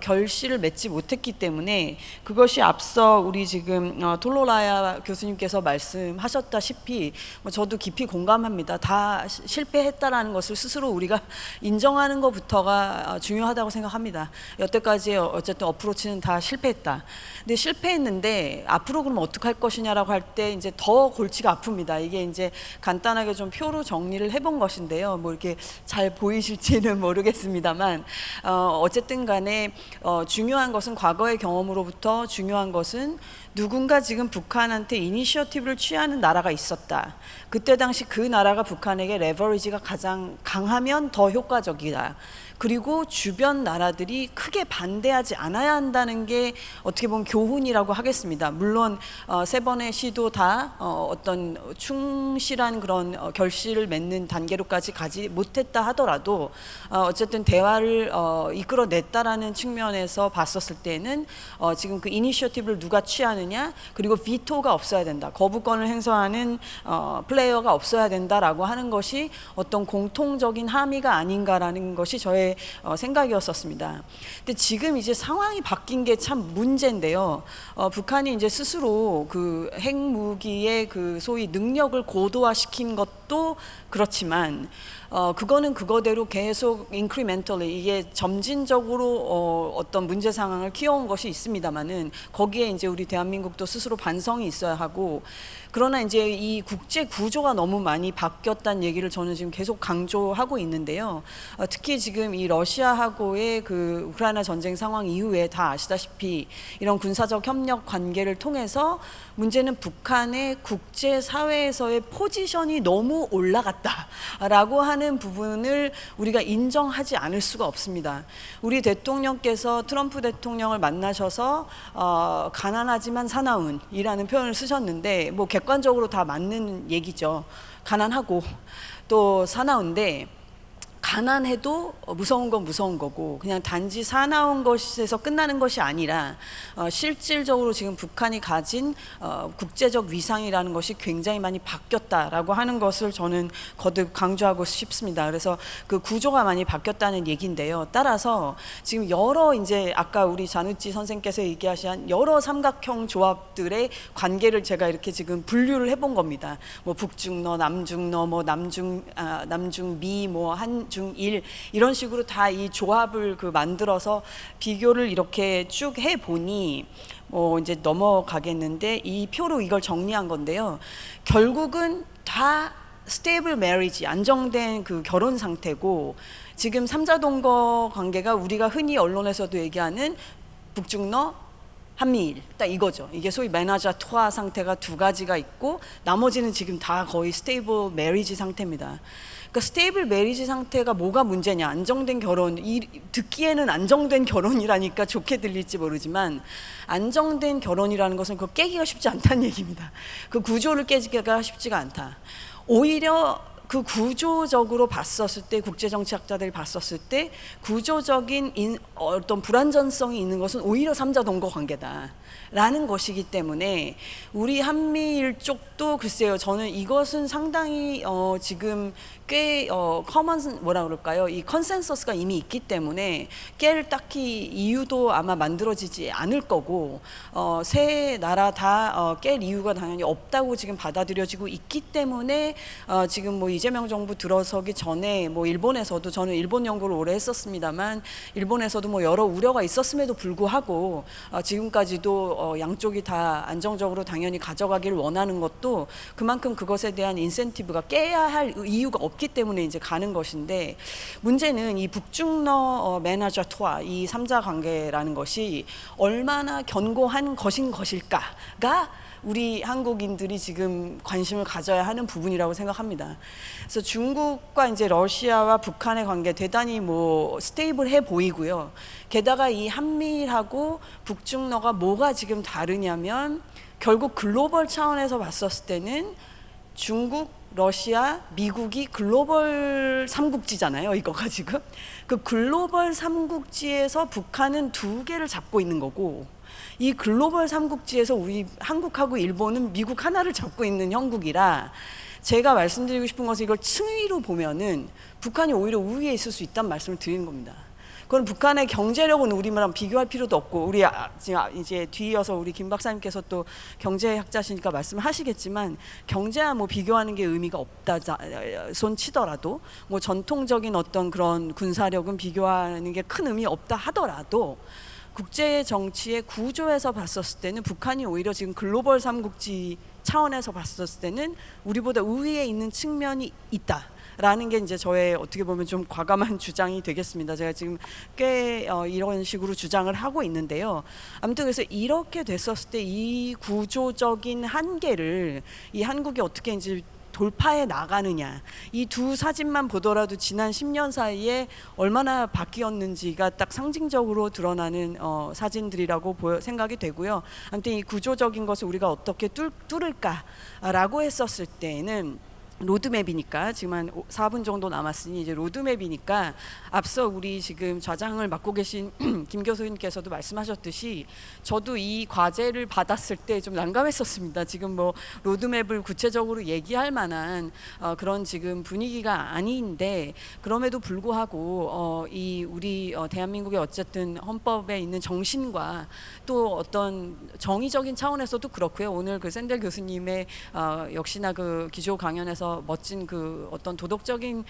결실을 맺지 못했기 때문에, 그것이 앞서 우리 지금 톨로라야 교수님께서 말씀하셨다시피 저도 깊이 공감합니다. 다 실패했다라는 것을 스스로 우리가 인정하는 것부터가 중요하다고 생각합니다. 여태까지 어쨌든 어프로치는 다 실패했다. 근데 실패했는데 앞으로 그럼 어떻게 할 것이냐라고 할 때 이제 더 골치가 아픕니다. 이게 이제 간단하게 좀 표로 정리를 해본 것인데요. 뭐 이렇게 잘 보이실지는 모르겠습니다만 어쨌든 간에 중요한 것은 과거의 경험으로부터 중요한 것은 누군가 지금 북한한테 이니셔티브를 취하는 나라가 있었다. 그때 당시 그 나라가 북한에게 레버리지가 가장 강하면 더 효과적이다. 그리고 주변 나라들이 크게 반대하지 않아야 한다는 게 어떻게 보면 교훈이라고 하겠습니다. 물론 세 번의 시도 다 어떤 충실한 그런 결실을 맺는 단계로까지 가지 못했다 하더라도 어쨌든 대화를 이끌어냈다라는 측면에서 봤었을 때는 지금 그 이니셔티브를 누가 취하느냐, 그리고 비토가 없어야 된다. 거부권을 행사하는 플레이어가 없어야 된다라고 하는 것이 어떤 공통적인 함의가 아닌가라는 것이 저의 생각이었었습니다. 근데 지금 이제 상황이 바뀐 게 참 문제인데요. 북한이 이제 스스로 그 핵무기의 그 소위 능력을 고도화시킨 것도 그렇지만 그거는 그거대로 계속 인크리멘털리 이게 점진적으로 어떤 문제 상황을 키워온 것이 있습니다만은 거기에 이제 우리 대한민국도 스스로 반성이 있어야 하고, 그러나 이제 이 국제 구조가 너무 많이 바뀌었다는 얘기를 저는 지금 계속 강조하고 있는데요. 특히 지금 이 러시아하고의 그 우크라이나 전쟁 상황 이후에 다 아시다시피 이런 군사적 협력 관계를 통해서 문제는 북한의 국제 사회에서의 포지션이 너무 올라갔다라고 하는 부분을 우리가 인정하지 않을 수가 없습니다. 우리 대통령께서 트럼프 대통령을 만나셔서 가난하지만 사나운이라는 표현을 쓰셨는데 뭐 객관적으로 다 맞는 얘기죠. 가난하고 또 사나운데, 가난해도 무서운 건 무서운 거고 그냥 단지 사나운 것에서 끝나는 것이 아니라 실질적으로 지금 북한이 가진 국제적 위상이라는 것이 굉장히 많이 바뀌었다라고 하는 것을 저는 거듭 강조하고 싶습니다. 그래서 그 구조가 많이 바뀌었다는 얘기인데요. 따라서 지금 여러 이제 아까 우리 자누치 선생께서 얘기하신 여러 삼각형 조합들의 관계를 제가 이렇게 지금 분류를 해본 겁니다. 뭐 북중러, 남중러, 뭐 남중미, 뭐 한중일 이런 식으로 다 이 조합을 그 만들어서 비교를 이렇게 쭉 해 보니 이제 넘어가겠는데 이 표로 이걸 정리한 건데요. 결국은 다 스테이블 메리지, 안정된 그 결혼 상태고, 지금 삼자 동거 관계가 우리가 흔히 언론에서도 얘기하는 북중러, 한미일 딱 이거죠. 이게 소위 메나자 투아 상태가 두 가지가 있고 나머지는 지금 다 거의 스테이블 메리지 상태입니다. 그러니까 스테이블 메리지 상태가 뭐가 문제냐? 안정된 결혼, 듣기에는 안정된 결혼이라니까 좋게 들릴지 모르지만 안정된 결혼이라는 것은 그거 깨기가 쉽지 않다는 얘기입니다. 그 구조를 깨기가 쉽지가 않다. 오히려 그 구조적으로 봤었을 때, 국제정치학자들이 봤었을 때 구조적인 어떤 불안전성이 있는 것은 오히려 삼자 동거 관계다라는 것이기 때문에 우리 한미일 쪽도 글쎄요, 저는 이것은 상당히 지금 꽤 커먼 뭐라 그럴까요? 이 컨센서스가 이미 있기 때문에 깰 딱히 이유도 아마 만들어지지 않을 거고 세 나라 다 깰 이유가 당연히 없다고 지금 받아들여지고 있기 때문에 지금 뭐 이재명 정부 들어서기 전에 뭐 일본에서도, 저는 일본 연구를 오래 했었습니다만 일본에서도 뭐 여러 우려가 있었음에도 불구하고 지금까지도 양쪽이 다 안정적으로 당연히 가져가기를 원하는 것도 그만큼 그것에 대한 인센티브가 깨야 할 이유가 없기 때문에 이제 가는 것인데, 문제는 이 북중러 메나저 투아 이 삼자 관계라는 것이 얼마나 견고한 것일까가 우리 한국인들이 지금 관심을 가져야 하는 부분이라고 생각합니다. 그래서 중국과 이제 러시아와 북한의 관계 대단히 뭐 스테이블해 보이고요. 게다가 이 한미일하고 북중러가 뭐가 지금 다르냐면 결국 글로벌 차원에서 봤었을 때는 중국, 러시아, 미국이 글로벌 삼국지잖아요. 이거가 지금 그 글로벌 삼국지에서 북한은 두 개를 잡고 있는 거고, 이 글로벌 삼국지에서 우리 한국하고 일본은 미국 하나를 잡고 있는 형국이라, 제가 말씀드리고 싶은 것은 이걸 층위로 보면은 북한이 오히려 우위에 있을 수 있다는 말씀을 드리는 겁니다. 그건 북한의 경제력은 우리랑 비교할 필요도 없고 우리 이제 뒤이어서 우리 김 박사님께서 또 경제학자시니까 말씀하시겠지만 경제와 뭐 비교하는 게 의미가 없다 손 치더라도 뭐 전통적인 어떤 그런 군사력은 비교하는 게 큰 의미 없다 하더라도 국제 정치의 구조에서 봤었을 때는 북한이 오히려 지금 글로벌 삼국지 차원에서 봤었을 때는 우리보다 우위에 있는 측면이 있다라는 게 이제 저의 어떻게 보면 좀 과감한 주장이 되겠습니다. 제가 지금 꽤 이런 식으로 주장을 하고 있는데요. 아무튼 그래서 이렇게 됐었을 때 이 구조적인 한계를 이 한국이 어떻게 이제 돌파해 나가느냐, 이 두 사진만 보더라도 지난 10년 사이에 얼마나 바뀌었는지가 딱 상징적으로 드러나는 사진들이라고 생각이 되고요. 아무튼 이 구조적인 것을 우리가 어떻게 뚫을까라고 했었을 때는 로드맵이니까 지금 한 4분 정도 남았으니 이제 로드맵이니까 앞서 우리 지금 좌장을 맡고 계신 김 교수님께서도 말씀하셨듯이 저도 이 과제를 받았을 때 좀 난감했었습니다. 지금 뭐 로드맵을 구체적으로 얘기할 만한 그런 지금 분위기가 아닌데 그럼에도 불구하고 이 우리 대한민국의 어쨌든 헌법에 있는 정신과 또 어떤 정의적인 차원에서도 그렇고요. 오늘 그 샌델 교수님의 역시나 그 기조 강연에서 멋진 그 어떤 도덕적인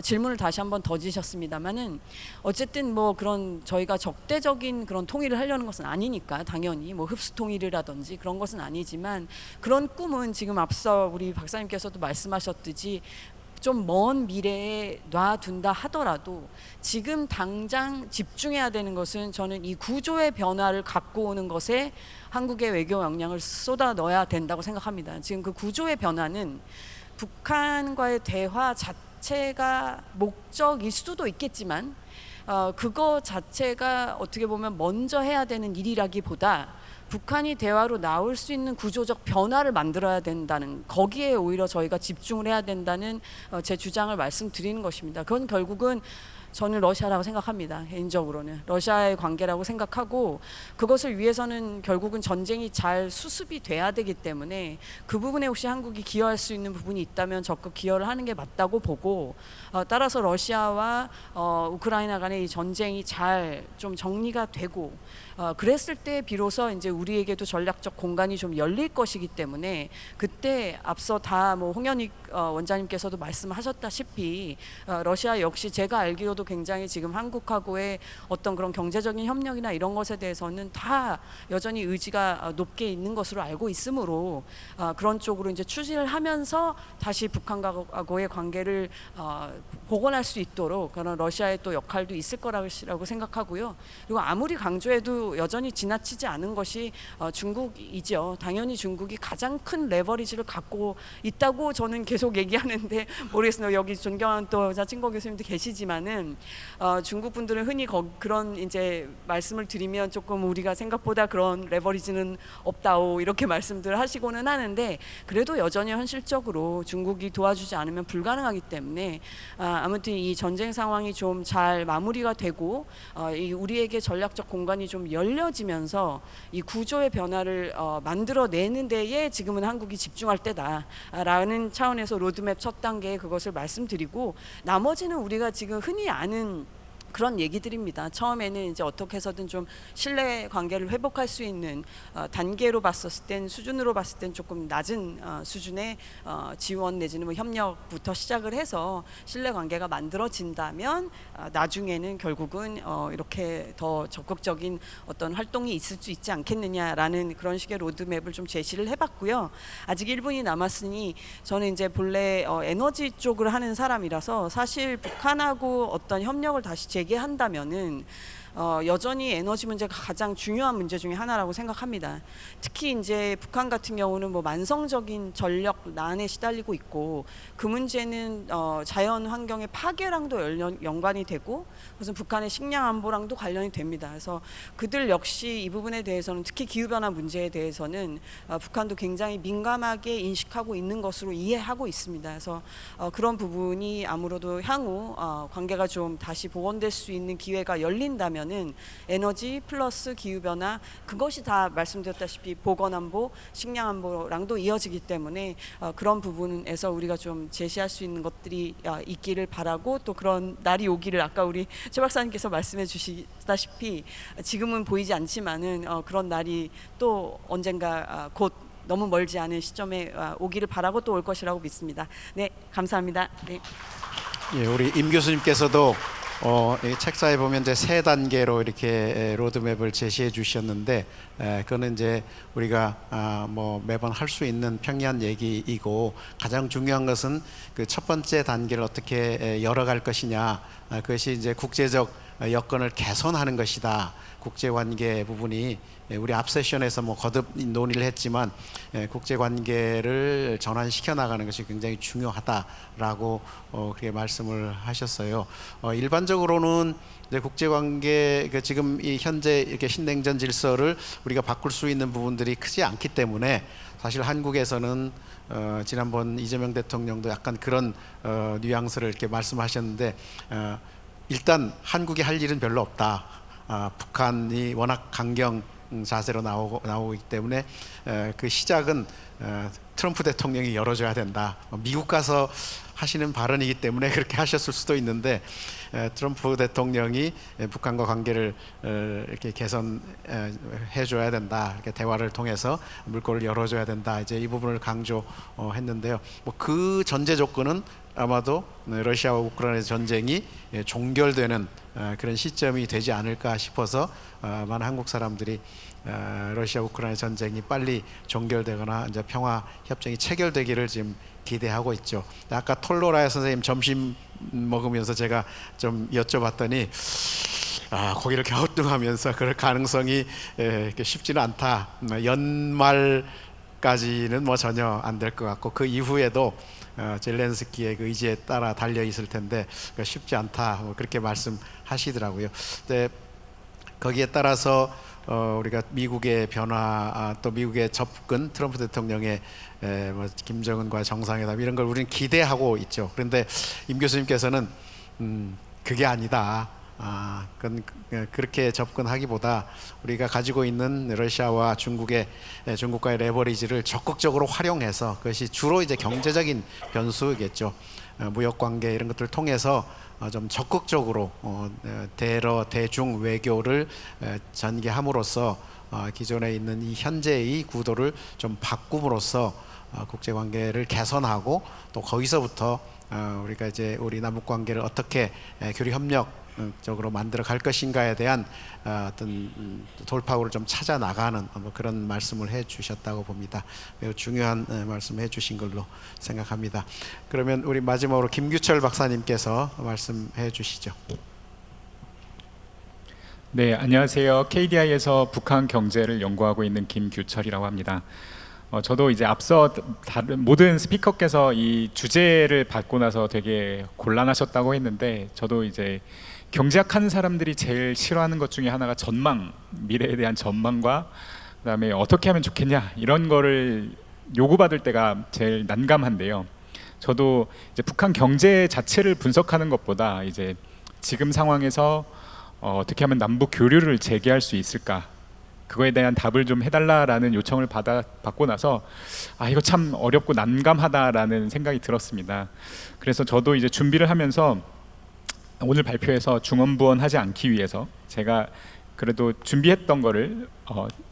질문을 다시 한번 던지셨습니다만은 어쨌든 뭐 그런 저희가 적대적인 그런 통일을 하려는 것은 아니니까 당연히 뭐 흡수 통일이라든지 그런 것은 아니지만 그런 꿈은 지금 앞서 우리 박사님께서도 말씀하셨듯이 좀 먼 미래에 놔둔다 하더라도 지금 당장 집중해야 되는 것은 저는 이 구조의 변화를 갖고 오는 것에 한국의 외교 역량을 쏟아 넣어야 된다고 생각합니다. 지금 그 구조의 변화는 북한과의 대화 자체가 목적일 수도 있겠지만 그거 자체가 어떻게 보면 먼저 해야 되는 일이라기보다 북한이 대화로 나올 수 있는 구조적 변화를 만들어야 된다는 거기에 오히려 저희가 집중을 해야 된다는 제 주장을 말씀드리는 것입니다. 그건 결국은 저는 러시아라고 생각합니다. 개인적으로는 러시아의 관계라고 생각하고 그것을 위해서는 결국은 전쟁이 잘 수습이 돼야 되기 때문에 그 부분에 혹시 한국이 기여할 수 있는 부분이 있다면 적극 기여를 하는 게 맞다고 보고 따라서 러시아와 우크라이나 간의 이 전쟁이 잘 좀 정리가 되고 그랬을 때 비로소 이제 우리에게도 전략적 공간이 좀 열릴 것이기 때문에 그때 앞서 다 뭐 홍현익 원장님께서도 말씀하셨다시피 러시아 역시 제가 알기로도 굉장히 지금 한국하고의 어떤 그런 경제적인 협력이나 이런 것에 대해서는 다 여전히 의지가 높게 있는 것으로 알고 있으므로 그런 쪽으로 이제 추진을 하면서 다시 북한하고의 관계를 복원할 수 있도록 그런 러시아의 또 역할도 있을 거라고 생각하고요. 그리고 아무리 강조해도 여전히 지나치지 않은 것이 중국이죠. 당연히 중국이 가장 큰 레버리지를 갖고 있다고 저는 계속 얘기하는데 모르겠습니다. 여기 존경하는 또 자친거 교수님도 계시지만은 중국 분들은 흔히 그런 이제 말씀을 드리면 조금 우리가 생각보다 그런 레버리지는 없다오 이렇게 말씀들 하시고는 하는데 그래도 여전히 현실적으로 중국이 도와주지 않으면 불가능하기 때문에 아무튼 이 전쟁 상황이 좀 잘 마무리가 되고 이 우리에게 전략적 공간이 좀 열려지면서 이 구조의 변화를 만들어내는 데에 지금은 한국이 집중할 때다라는 차원에서 로드맵 첫 단계에 그것을 말씀드리고 나머지는 우리가 지금 흔히 아는 그런 얘기들입니다. 처음에는 이제 어떻게 해서든 좀 신뢰 관계를 회복할 수 있는 단계로 봤었을 땐 수준으로 봤을 땐 조금 낮은 수준의 지원 내지는 뭐 협력부터 시작을 해서 신뢰 관계가 만들어진다면 나중에는 결국은 이렇게 더 적극적인 어떤 활동이 있을 수 있지 않겠느냐라는 그런 식의 로드맵을 좀 제시를 해봤고요. 아직 1분이 남았으니 저는 이제 본래 에너지 쪽을 하는 사람이라서 사실 북한하고 어떤 협력을 다시 재개한다면은 여전히 에너지 문제가 가장 중요한 문제 중에 하나라고 생각합니다. 특히 이제 북한 같은 경우는 뭐 만성적인 전력난에 시달리고 있고 그 문제는 자연 환경의 파괴랑도 연관이 되고 그래서 북한의 식량 안보랑도 관련이 됩니다. 그래서 그들 역시 이 부분에 대해서는 특히 기후변화 문제에 대해서는 북한도 굉장히 민감하게 인식하고 있는 것으로 이해하고 있습니다. 그래서 그런 부분이 아무래도 향후 관계가 좀 다시 복원될 수 있는 기회가 열린다면 보면은 에너지 플러스 기후 변화, 그것이 다 말씀드렸다시피 보건 안보, 식량 안보랑도 이어지기 때문에 그런 부분에서 우리가 좀 제시할 수 있는 것들이 있기를 바라고, 또 그런 날이 오기를 아까 우리 최 박사님께서 말씀해 주시다시피 지금은 보이지 않지만은 그런 날이 또 언젠가 곧 너무 멀지 않은 시점에 오기를 바라고 또 올 것이라고 믿습니다. 네, 감사합니다. 네. 예, 우리 임 교수님께서도 이 책사에 보면 이제 세 단계로 이렇게 로드맵을 제시해 주셨는데, 그거는 이제 우리가 뭐 매번 할 수 있는 평이한 얘기이고, 가장 중요한 것은 그 첫 번째 단계를 어떻게 열어갈 것이냐, 그것이 이제 국제적 여건을 개선하는 것이다. 국제관계 부분이 우리 앞 세션에서 뭐 거듭 논의를 했지만 국제 관계를 전환시켜 나가는 것이 굉장히 중요하다라고 그렇게 말씀을 하셨어요. 일반적으로는 이제 국제 관계 지금 이 현재 이렇게 신냉전 질서를 우리가 바꿀 수 있는 부분들이 크지 않기 때문에 사실 한국에서는 지난번 이재명 대통령도 약간 그런 뉘앙스를 이렇게 말씀하셨는데, 일단 한국이 할 일은 별로 없다. 북한이 워낙 강경 자세로 나오기 때문에 그 시작은 트럼프 대통령이 열어줘야 된다. 미국 가서 하시는 발언이기 때문에 그렇게 하셨을 수도 있는데, 트럼프 대통령이 북한과 관계를 이렇게 개선해줘야 된다. 이렇게 대화를 통해서 물꼬를 열어줘야 된다. 이제 이 부분을 강조했는데요. 뭐 그 전제 조건은 아마도 러시아와 우크라이나 전쟁이 종결되는 그런 시점이 되지 않을까 싶어서 많은 한국 사람들이 러시아 우크라이나 전쟁이 빨리 종결되거나 이제 평화 협정이 체결되기를 지금 기대하고 있죠. 아까 톨로라야 선생님 점심 먹으면서 제가 좀 여쭤봤더니 고개를 갸우뚱하면서 그럴 가능성이 쉽지는 않다. 연말까지는 뭐 전혀 안 될 것 같고, 그 이후에도 젤렌스키의 그 의지에 따라 달려 있을 텐데 쉽지 않다. 뭐 그렇게 말씀하시더라고요. 근데 거기에 따라서 우리가 미국의 변화, 또 미국의 접근, 트럼프 대통령의 뭐 김정은과 정상회담 이런 걸 우리는 기대하고 있죠. 그런데 임 교수님께서는 그게 아니다. 그건 그렇게 접근하기보다 우리가 가지고 있는 러시아와 중국과의 레버리지를 적극적으로 활용해서, 그것이 주로 이제 경제적인 변수겠죠. 무역 관계 이런 것들을 통해서 좀 적극적으로 대중 외교를 전개함으로써 기존에 있는 이 현재의 구도를 좀 바꿈으로써 국제 관계를 개선하고, 또 거기서부터 우리가 이제 우리 남북 관계를 어떻게 교류 협력적으로 만들어 갈 것인가에 대한 어떤 돌파구를 좀 찾아 나가는 뭐 그런 말씀을 해 주셨다고 봅니다. 매우 중요한 말씀을 해 주신 걸로 생각합니다. 그러면 우리 마지막으로 김규철 박사님께서 말씀해 주시죠. 네, 안녕하세요. KDI에서 북한 경제를 연구하고 있는 김규철이라고 합니다. 저도 이제 앞서 다른 모든 스피커께서 이 주제를 받고 나서 되게 곤란하셨다고 했는데, 저도 이제 경제학하는 사람들이 제일 싫어하는 것 중에 하나가 전망, 미래에 대한 전망과 그다음에 어떻게 하면 좋겠냐 이런 거를 요구받을 때가 제일 난감한데요. 저도 이제 북한 경제 자체를 분석하는 것보다 이제 지금 상황에서 어떻게 하면 남북 교류를 재개할 수 있을까, 그거에 대한 답을 좀 해달라라는 요청을 받고 나서 이거 참 어렵고 난감하다라는 생각이 들었습니다. 그래서 저도 이제 준비를 하면서 오늘 발표에서 중언부언하지 않기 위해서 제가 그래도 준비했던 거를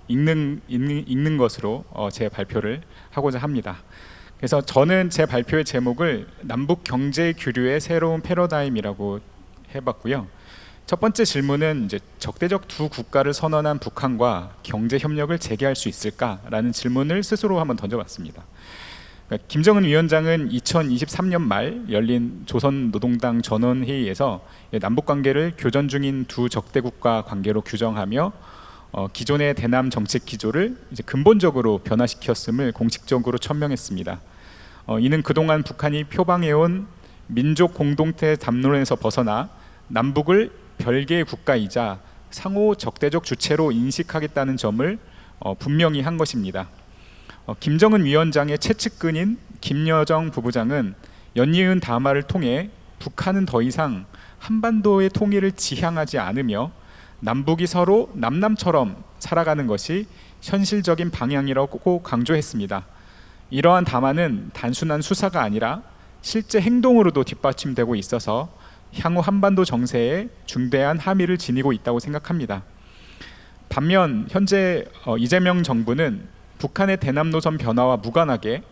읽는 것으로 제 발표를 하고자 합니다. 그래서 저는 제 발표의 제목을 남북 경제 교류의 새로운 패러다임이라고 해봤고요. 첫 번째 질문은 이제 적대적 두 국가를 선언한 북한과 경제 협력을 재개할 수 있을까라는 질문을 스스로 한번 던져봤습니다. 그러니까 김정은 위원장은 2023년 말 열린 조선노동당 전원회의에서 남북 관계를 교전 중인 두 적대 국가 관계로 규정하며 기존의 대남 정책 기조를 이제 근본적으로 변화시켰음을 공식적으로 천명했습니다. 이는 그동안 북한이 표방해온 민족 공동체 담론에서 벗어나 남북을 별개의 국가이자 상호 적대적 주체로 인식하겠다는 점을 분명히 한 것입니다. 김정은 위원장의 최측근인 김여정 부부장은 연이은 담화를 통해 북한은 더 이상 한반도의 통일을 지향하지 않으며 남북이 서로 남남처럼 살아가는 것이 현실적인 방향이라고 강조했습니다. 이러한 담화는 단순한 수사가 아니라 실제 행동으로도 뒷받침되고 있어서 향후 한반도 정세에 중대한 함의를 지니고 있다고 생각합니다. 반면 현재 이재명 정부는 북한의 대남 노선 변화와 무관하게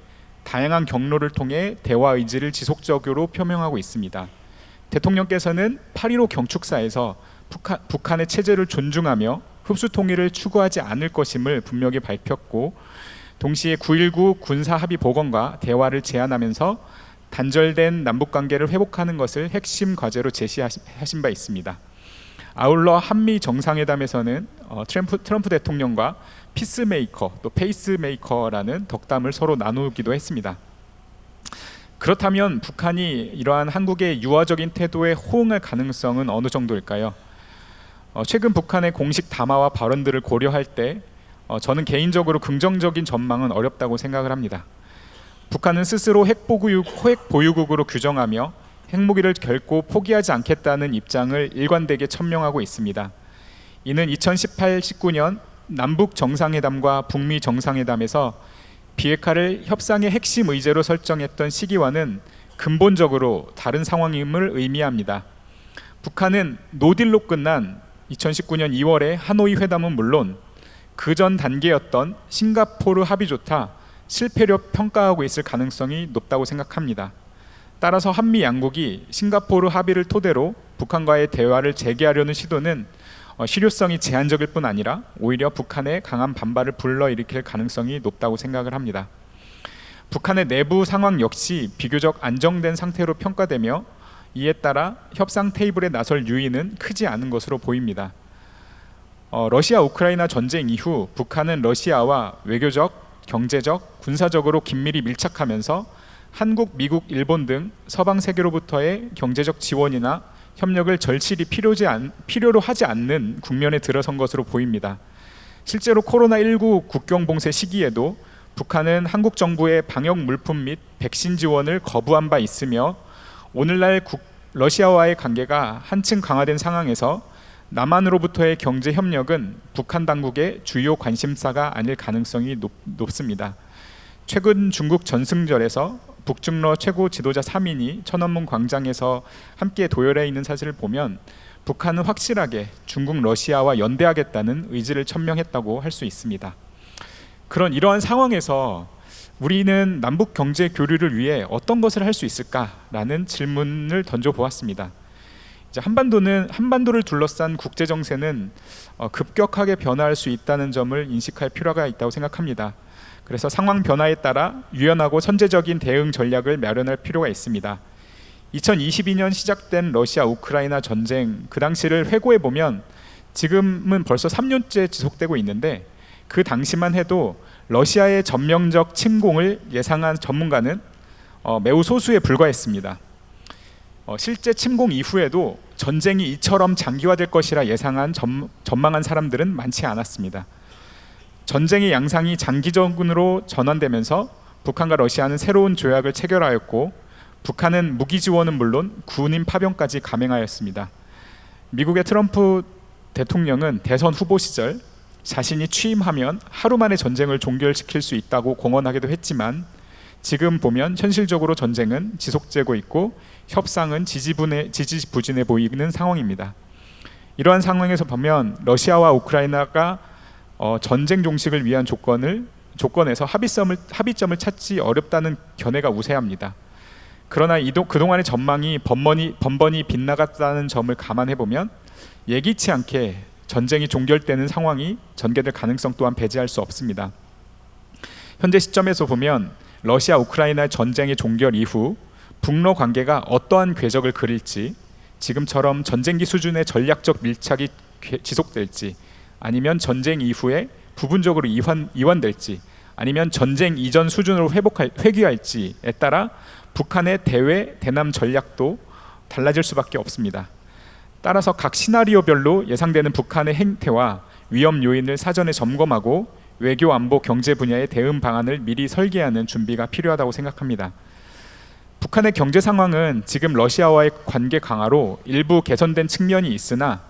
다양한 경로를 통해 대화 의지를 지속적으로 표명하고 있습니다. 대통령께서는 8.15 경축사에서 북한의 체제를 존중하며 흡수 통일을 추구하지 않을 것임을 분명히 밝혔고, 동시에 9.19 군사합의 복원과 대화를 제안하면서 단절된 남북관계를 회복하는 것을 핵심 과제로 제시하신 바 있습니다. 아울러 한미 정상회담에서는 트럼프 대통령과 피스메이커 또 페이스메이커라는 덕담을 서로 나누기도 했습니다. 그렇다면 북한이 이러한 한국의 유화적인 태도에 호응할 가능성은 어느 정도일까요? 최근 북한의 공식 담화와 발언들을 고려할 때 저는 개인적으로 긍정적인 전망은 어렵다고 생각을 합니다. 북한은 스스로 핵 보유국으로 규정하며 핵무기를 결코 포기하지 않겠다는 입장을 일관되게 천명하고 있습니다. 이는 2018-19년 남북 정상회담과 북미 정상회담에서 비핵화를 협상의 핵심 의제로 설정했던 시기와는 근본적으로 다른 상황임을 의미합니다. 북한은 노딜로 끝난 2019년 2월의 하노이 회담은 물론 그 전 단계였던 싱가포르 합의조차 실패로 평가하고 있을 가능성이 높다고 생각합니다. 따라서 한미 양국이 싱가포르 합의를 토대로 북한과의 대화를 재개하려는 시도는 실효성이 제한적일 뿐 아니라 오히려 북한의 강한 반발을 불러일으킬 가능성이 높다고 생각을 합니다. 북한의 내부 상황 역시 비교적 안정된 상태로 평가되며 이에 따라 협상 테이블에 나설 유인은 크지 않은 것으로 보입니다. 러시아 우크라이나 전쟁 이후 북한은 러시아와 외교적, 경제적, 군사적으로 긴밀히 밀착하면서 한국, 미국, 일본 등 서방 세계로부터의 경제적 지원이나 협력을 절실히 필요로 하지 않는 국면에 들어선 것으로 보입니다. 실제로 코로나19 국경 봉쇄 시기에도 북한은 한국 정부의 방역 물품 및 백신 지원을 거부한 바 있으며, 오늘날 러시아와의 관계가 한층 강화된 상황에서 남한으로부터의 경제 협력은 북한 당국의 주요 관심사가 아닐 가능성이 높습니다. 최근 중국 전승절에서 북중러 최고 지도자 3인이 천안문 광장에서 함께 도열해 있는 사실을 보면 북한은 확실하게 중국, 러시아와 연대하겠다는 의지를 천명했다고 할 수 있습니다. 이러한 상황에서 우리는 남북 경제 교류를 위해 어떤 것을 할 수 있을까라는 질문을 던져보았습니다. 이제 한반도를 둘러싼 국제 정세는 급격하게 변화할 수 있다는 점을 인식할 필요가 있다고 생각합니다. 그래서 상황 변화에 따라 유연하고 선제적인 대응 전략을 마련할 필요가 있습니다. 2022년 시작된 러시아 우크라이나 전쟁, 그 당시를 회고해 보면 지금은 벌써 3년째 지속되고 있는데, 그 당시만 해도 러시아의 전면적 침공을 예상한 전문가는 매우 소수에 불과했습니다. 실제 침공 이후에도 전쟁이 이처럼 장기화될 것이라 전망한 사람들은 많지 않았습니다. 전쟁의 양상이 장기적으로 전환되면서 북한과 러시아는 새로운 조약을 체결하였고, 북한은 무기 지원은 물론 군인 파병까지 감행하였습니다. 미국의 트럼프 대통령은 대선 후보 시절 자신이 취임하면 하루 만에 전쟁을 종결시킬 수 있다고 공언하기도 했지만, 지금 보면 현실적으로 전쟁은 지속되고 있고 협상은 지지부진해 보이는 상황입니다. 이러한 상황에서 보면 러시아와 우크라이나가 전쟁 종식을 위한 조건에서 합의점을 찾지 어렵다는 견해가 우세합니다. 그러나 그동안의 전망이 번번이 빗나갔다는 점을 감안해 보면 예기치 않게 전쟁이 종결되는 상황이 전개될 가능성 또한 배제할 수 없습니다. 현재 시점에서 보면 러시아 우크라이나 전쟁의 종결 이후 북러 관계가 어떠한 궤적을 그릴지, 지금처럼 전쟁기 수준의 전략적 밀착이 지속될지, 아니면 전쟁 이후에 부분적으로 이완될지, 아니면 전쟁 이전 수준으로 회귀할지에 따라 북한의 대남 전략도 달라질 수밖에 없습니다. 따라서 각 시나리오별로 예상되는 북한의 행태와 위험 요인을 사전에 점검하고 외교, 안보, 경제 분야의 대응 방안을 미리 설계하는 준비가 필요하다고 생각합니다. 북한의 경제 상황은 지금 러시아와의 관계 강화로 일부 개선된 측면이 있으나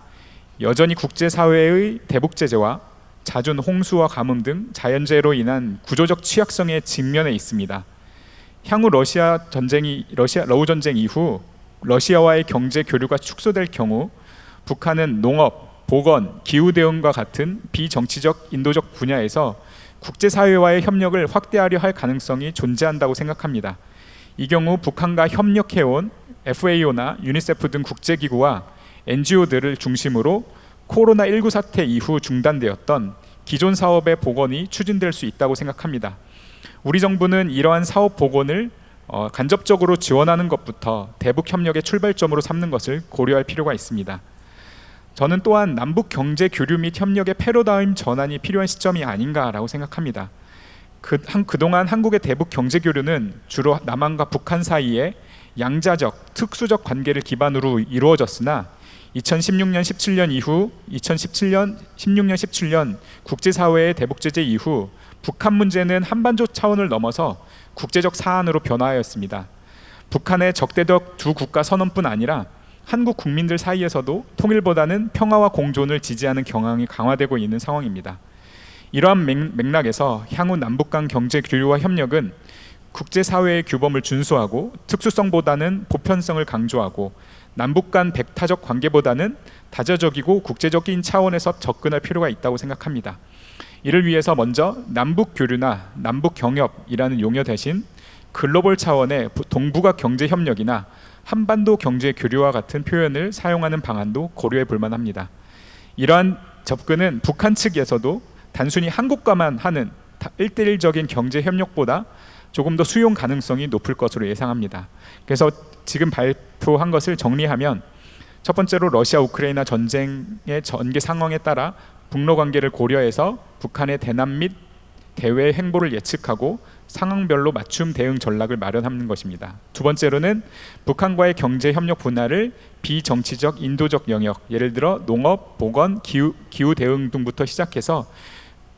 여전히 국제사회의 대북 제재와 잦은 홍수와 가뭄 등 자연재해로 인한 구조적 취약성에 직면해 있습니다. 향후 러우 전쟁 이후 러시아와의 경제 교류가 축소될 경우 북한은 농업, 보건, 기후 대응과 같은 비정치적 인도적 분야에서 국제사회와의 협력을 확대하려 할 가능성이 존재한다고 생각합니다. 이 경우 북한과 협력해온 FAO나 유니세프 등 국제기구와 NGO들을 중심으로 코로나19 사태 이후 중단되었던 기존 사업의 복원이 추진될 수 있다고 생각합니다. 우리 정부는 이러한 사업 복원을 간접적으로 지원하는 것부터 대북 협력의 출발점으로 삼는 것을 고려할 필요가 있습니다. 저는 또한 남북 경제 교류 및 협력의 패러다임 전환이 필요한 시점이 아닌가라고 생각합니다. 그동안 한국의 대북 경제 교류는 주로 남한과 북한 사이에 양자적, 특수적 관계를 기반으로 이루어졌으나 2016년, 17년 이후 16년, 17년 국제사회의 대북 제재 이후 북한 문제는 한반도 차원을 넘어서 국제적 사안으로 변화하였습니다. 북한의 적대적 두 국가 선언뿐 아니라 한국 국민들 사이에서도 통일보다는 평화와 공존을 지지하는 경향이 강화되고 있는 상황입니다. 이러한 맥락에서 향후 남북 간 경제 교류와 협력은 국제사회의 규범을 준수하고 특수성보다는 보편성을 강조하고 남북 간 백타적 관계보다는 다자적이고 국제적인 차원에서 접근할 필요가 있다고 생각합니다. 이를 위해서 먼저 남북 교류나 남북 경협이라는 용어 대신 글로벌 차원의 동북아 경제 협력이나 한반도 경제 교류와 같은 표현을 사용하는 방안도 고려해 볼 만합니다. 이러한 접근은 북한 측에서도 단순히 한국과만 하는 1대1적인 경제 협력보다 조금 더 수용 가능성이 높을 것으로 예상합니다. 그래서 지금 발표한 것을 정리하면 첫 번째로 러시아 우크라이나 전쟁의 전개 상황에 따라 북러 관계를 고려해서 북한의 대남 및 대외 행보를 예측하고 상황별로 맞춤 대응 전략을 마련하는 것입니다. 두 번째로는 북한과의 경제 협력 분야를 비정치적 인도적 영역, 예를 들어 농업, 보건, 기후 대응 등부터 시작해서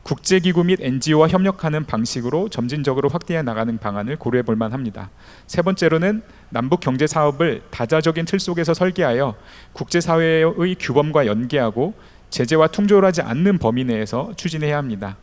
국제기구 및 NGO와 협력하는 방식으로 점진적으로 확대해 나가는 방안을 고려해 볼 만합니다. 세 번째로는 남북 경제 사업을 다자적인 틀 속에서 설계하여 국제사회의 규범과 연계하고 제재와 충돌하지 않는 범위 내에서 추진해야 합니다.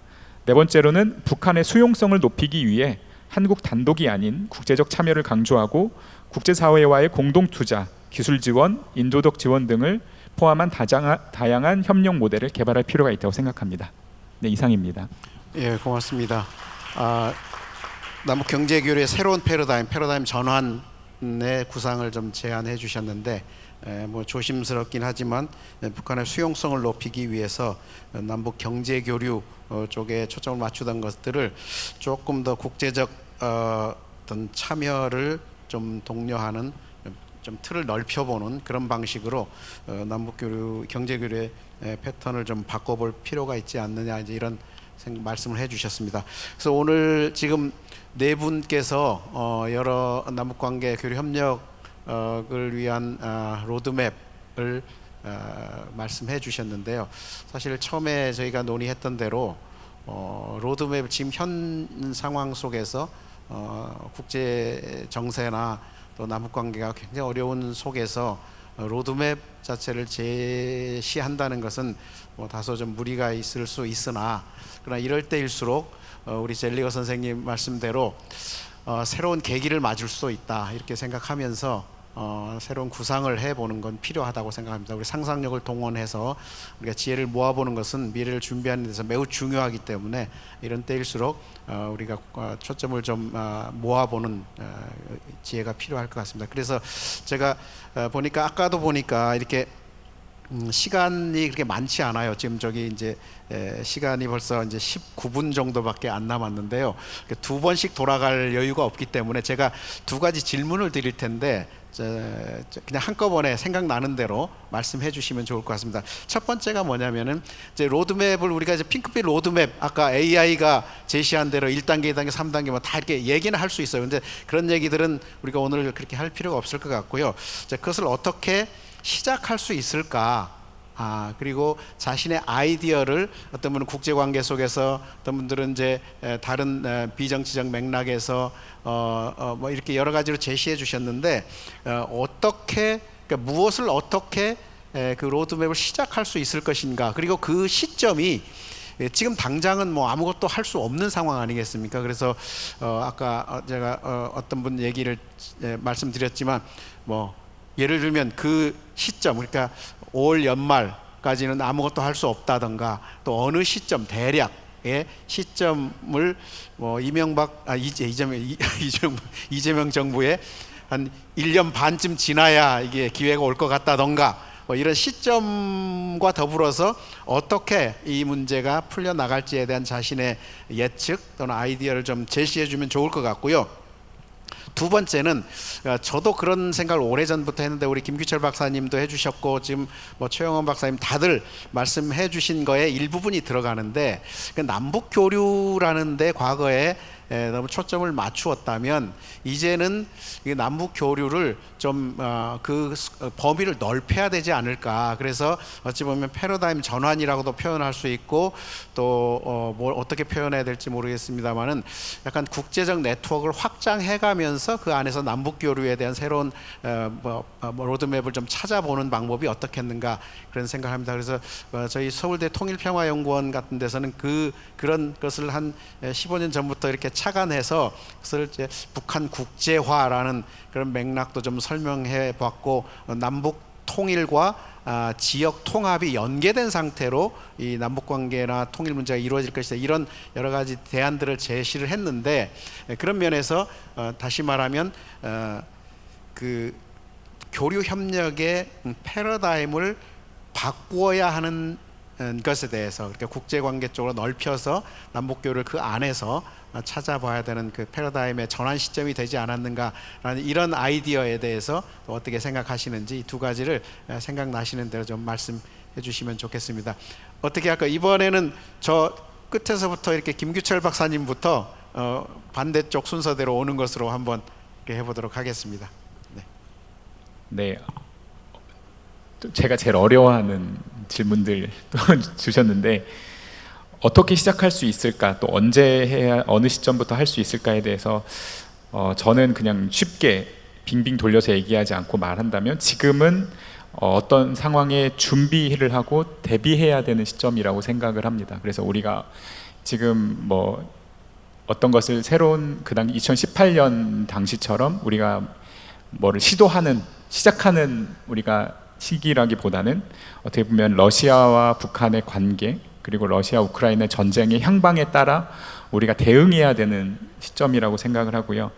네 번째로는 북한의 수용성을 높이기 위해 한국 단독이 아닌 국제적 참여를 강조하고 국제사회와의 공동투자, 기술 지원, 인도적 지원 등을 포함한 다양한 협력 모델을 개발할 필요가 있다고 생각합니다. 네, 이상입니다. 예, 고맙습니다. 남북 경제 교류의 새로운 패러다임 전환의 구상을 좀 제안해 주셨는데 뭐 조심스럽긴 하지만 북한의 수용성을 높이기 위해서 남북 경제 교류 쪽에 초점을 맞추던 것들을 조금 더 국제적 어떤 참여를 좀 독려하는 좀 틀을 넓혀보는 그런 방식으로 남북 교류 경제 교류의 패턴을 좀 바꿔볼 필요가 있지 않느냐 이제 이런 말씀을 해주셨습니다. 그래서 오늘 지금 네 분께서 여러 남북 관계 교류 협력을 위한 로드맵을 말씀해 주셨는데요. 사실 처음에 저희가 논의했던 대로 로드맵 지금 현 상황 속에서 국제 정세나 또 남북 관계가 굉장히 어려운 속에서 로드맵 자체를 제시한다는 것은 뭐 다소 좀 무리가 있을 수 있으나 그러나 이럴 때일수록 우리 젤리거 선생님 말씀대로 새로운 계기를 맞을 수 있다 이렇게 생각하면서 새로운 구상을 해보는 건 필요하다고 생각합니다. 우리 상상력을 동원해서 우리가 지혜를 모아보는 것은 미래를 준비하는 데서 매우 중요하기 때문에 이런 때일수록 우리가 초점을 좀 모아보는 지혜가 필요할 것 같습니다. 그래서 제가 보니까 아까도 보니까 이렇게 시간이 그렇게 많지 않아요. 지금 저기 이제 시간이 벌써 이제 19분 정도밖에 안 남았는데요. 두 번씩 돌아갈 여유가 없기 때문에 제가 두 가지 질문을 드릴 텐데 그냥 한꺼번에 생각나는 대로 말씀해 주시면 좋을 것 같습니다. 첫 번째가 뭐냐면은 이제 로드맵을 우리가 이제 핑크빛 로드맵 아까 AI가 제시한 대로 1단계, 2단계, 3단계 뭐 다 이렇게 얘기는 할 수 있어요. 근데 그런 얘기들은 우리가 오늘 그렇게 할 필요가 없을 것 같고요. 그것을 어떻게 시작할 수 있을까? 그리고 자신의 아이디어를 어떤 분은 국제관계 속에서 어떤 분들은 이제 다른 비정치적 맥락에서 뭐 이렇게 여러 가지로 제시해 주셨는데 어떻게 그러니까 무엇을 어떻게 그 로드맵을 시작할 수 있을 것인가. 그리고 그 시점이 지금 당장은 뭐 아무것도 할 수 없는 상황 아니겠습니까? 그래서 아까 제가 어떤 분 얘기를 말씀드렸지만 뭐 예를 들면 그 시점, 그러니까 올 연말까지는 아무것도 할 수 없다던가, 또 어느 시점 대략의 시점을 뭐 이재명 정부의 한 1년 반쯤 지나야 이게 기회가 올 것 같다던가, 뭐 이런 시점과 더불어서 어떻게 이 문제가 풀려 나갈지에 대한 자신의 예측 또는 아이디어를 좀 제시해 주면 좋을 것 같고요. 두 번째는 저도 그런 생각을 오래전부터 했는데 우리 김규철 박사님도 해주셨고 지금 뭐 최영원 박사님 다들 말씀해 주신 거에 일부분이 들어가는데, 그 남북 교류라는 데 과거에 너무 초점을 맞추었다면 이제는 이 남북 교류를 좀 그 범위를 넓혀야 되지 않을까. 그래서 어찌 보면 패러다임 전환이라고도 표현할 수 있고, 또 뭘 어떻게 표현해야 될지 모르겠습니다만은 약간 국제적 네트워크를 확장해가면서 그 안에서 남북 교류에 대한 새로운 로드맵을 좀 찾아보는 방법이 어떻겠는가, 그런 생각합니다. 그래서 저희 서울대 통일평화연구원 같은 데서는 그런 것을 한 15년 전부터 이렇게 착안해서 그것을 이제 북한 국제화라는 그런 맥락도 좀 설명해 봤고, 남북 통일과 지역 통합이 연계된 상태로 이 남북 관계나 통일 문제가 이루어질 것이다, 이런 여러 가지 대안들을 제시를 했는데, 그런 면에서 다시 말하면 그 교류 협력의 패러다임을 바꾸어야 하는 것에 대해서, 그러니까 국제관계 쪽으로 넓혀서 남북교류를 그 안에서 찾아봐야 되는 그 패러다임의 전환 시점이 되지 않았는가라는 이런 아이디어에 대해서 어떻게 생각하시는지 이 두 가지를 생각나시는 대로 좀 말씀해 주시면 좋겠습니다. 어떻게 할까? 이번에는 저 끝에서부터 이렇게 김규철 박사님부터 반대쪽 순서대로 오는 것으로 한번 이렇게 해보도록 하겠습니다. 네, 제가 제일 어려워하는 질문들 또 주셨는데, 어떻게 시작할 수 있을까, 또 언제 해야, 어느 시점부터 할 수 있을까에 대해서 저는 그냥 쉽게 빙빙 돌려서 얘기하지 않고 말한다면 지금은 어떤 상황에 준비를 하고 대비해야 되는 시점이라고 생각을 합니다. 그래서 우리가 지금 뭐 어떤 것을 새로운 그 당 2018년 당시처럼 우리가 뭐를 시작하는 우리가 시기라기보다는 어떻게 보면 러시아와 북한의 관계, 그리고 러시아 우크라이나 전쟁의 향방에 따라 우리가 대응해야 되는 시점이라고 생각을 하고요.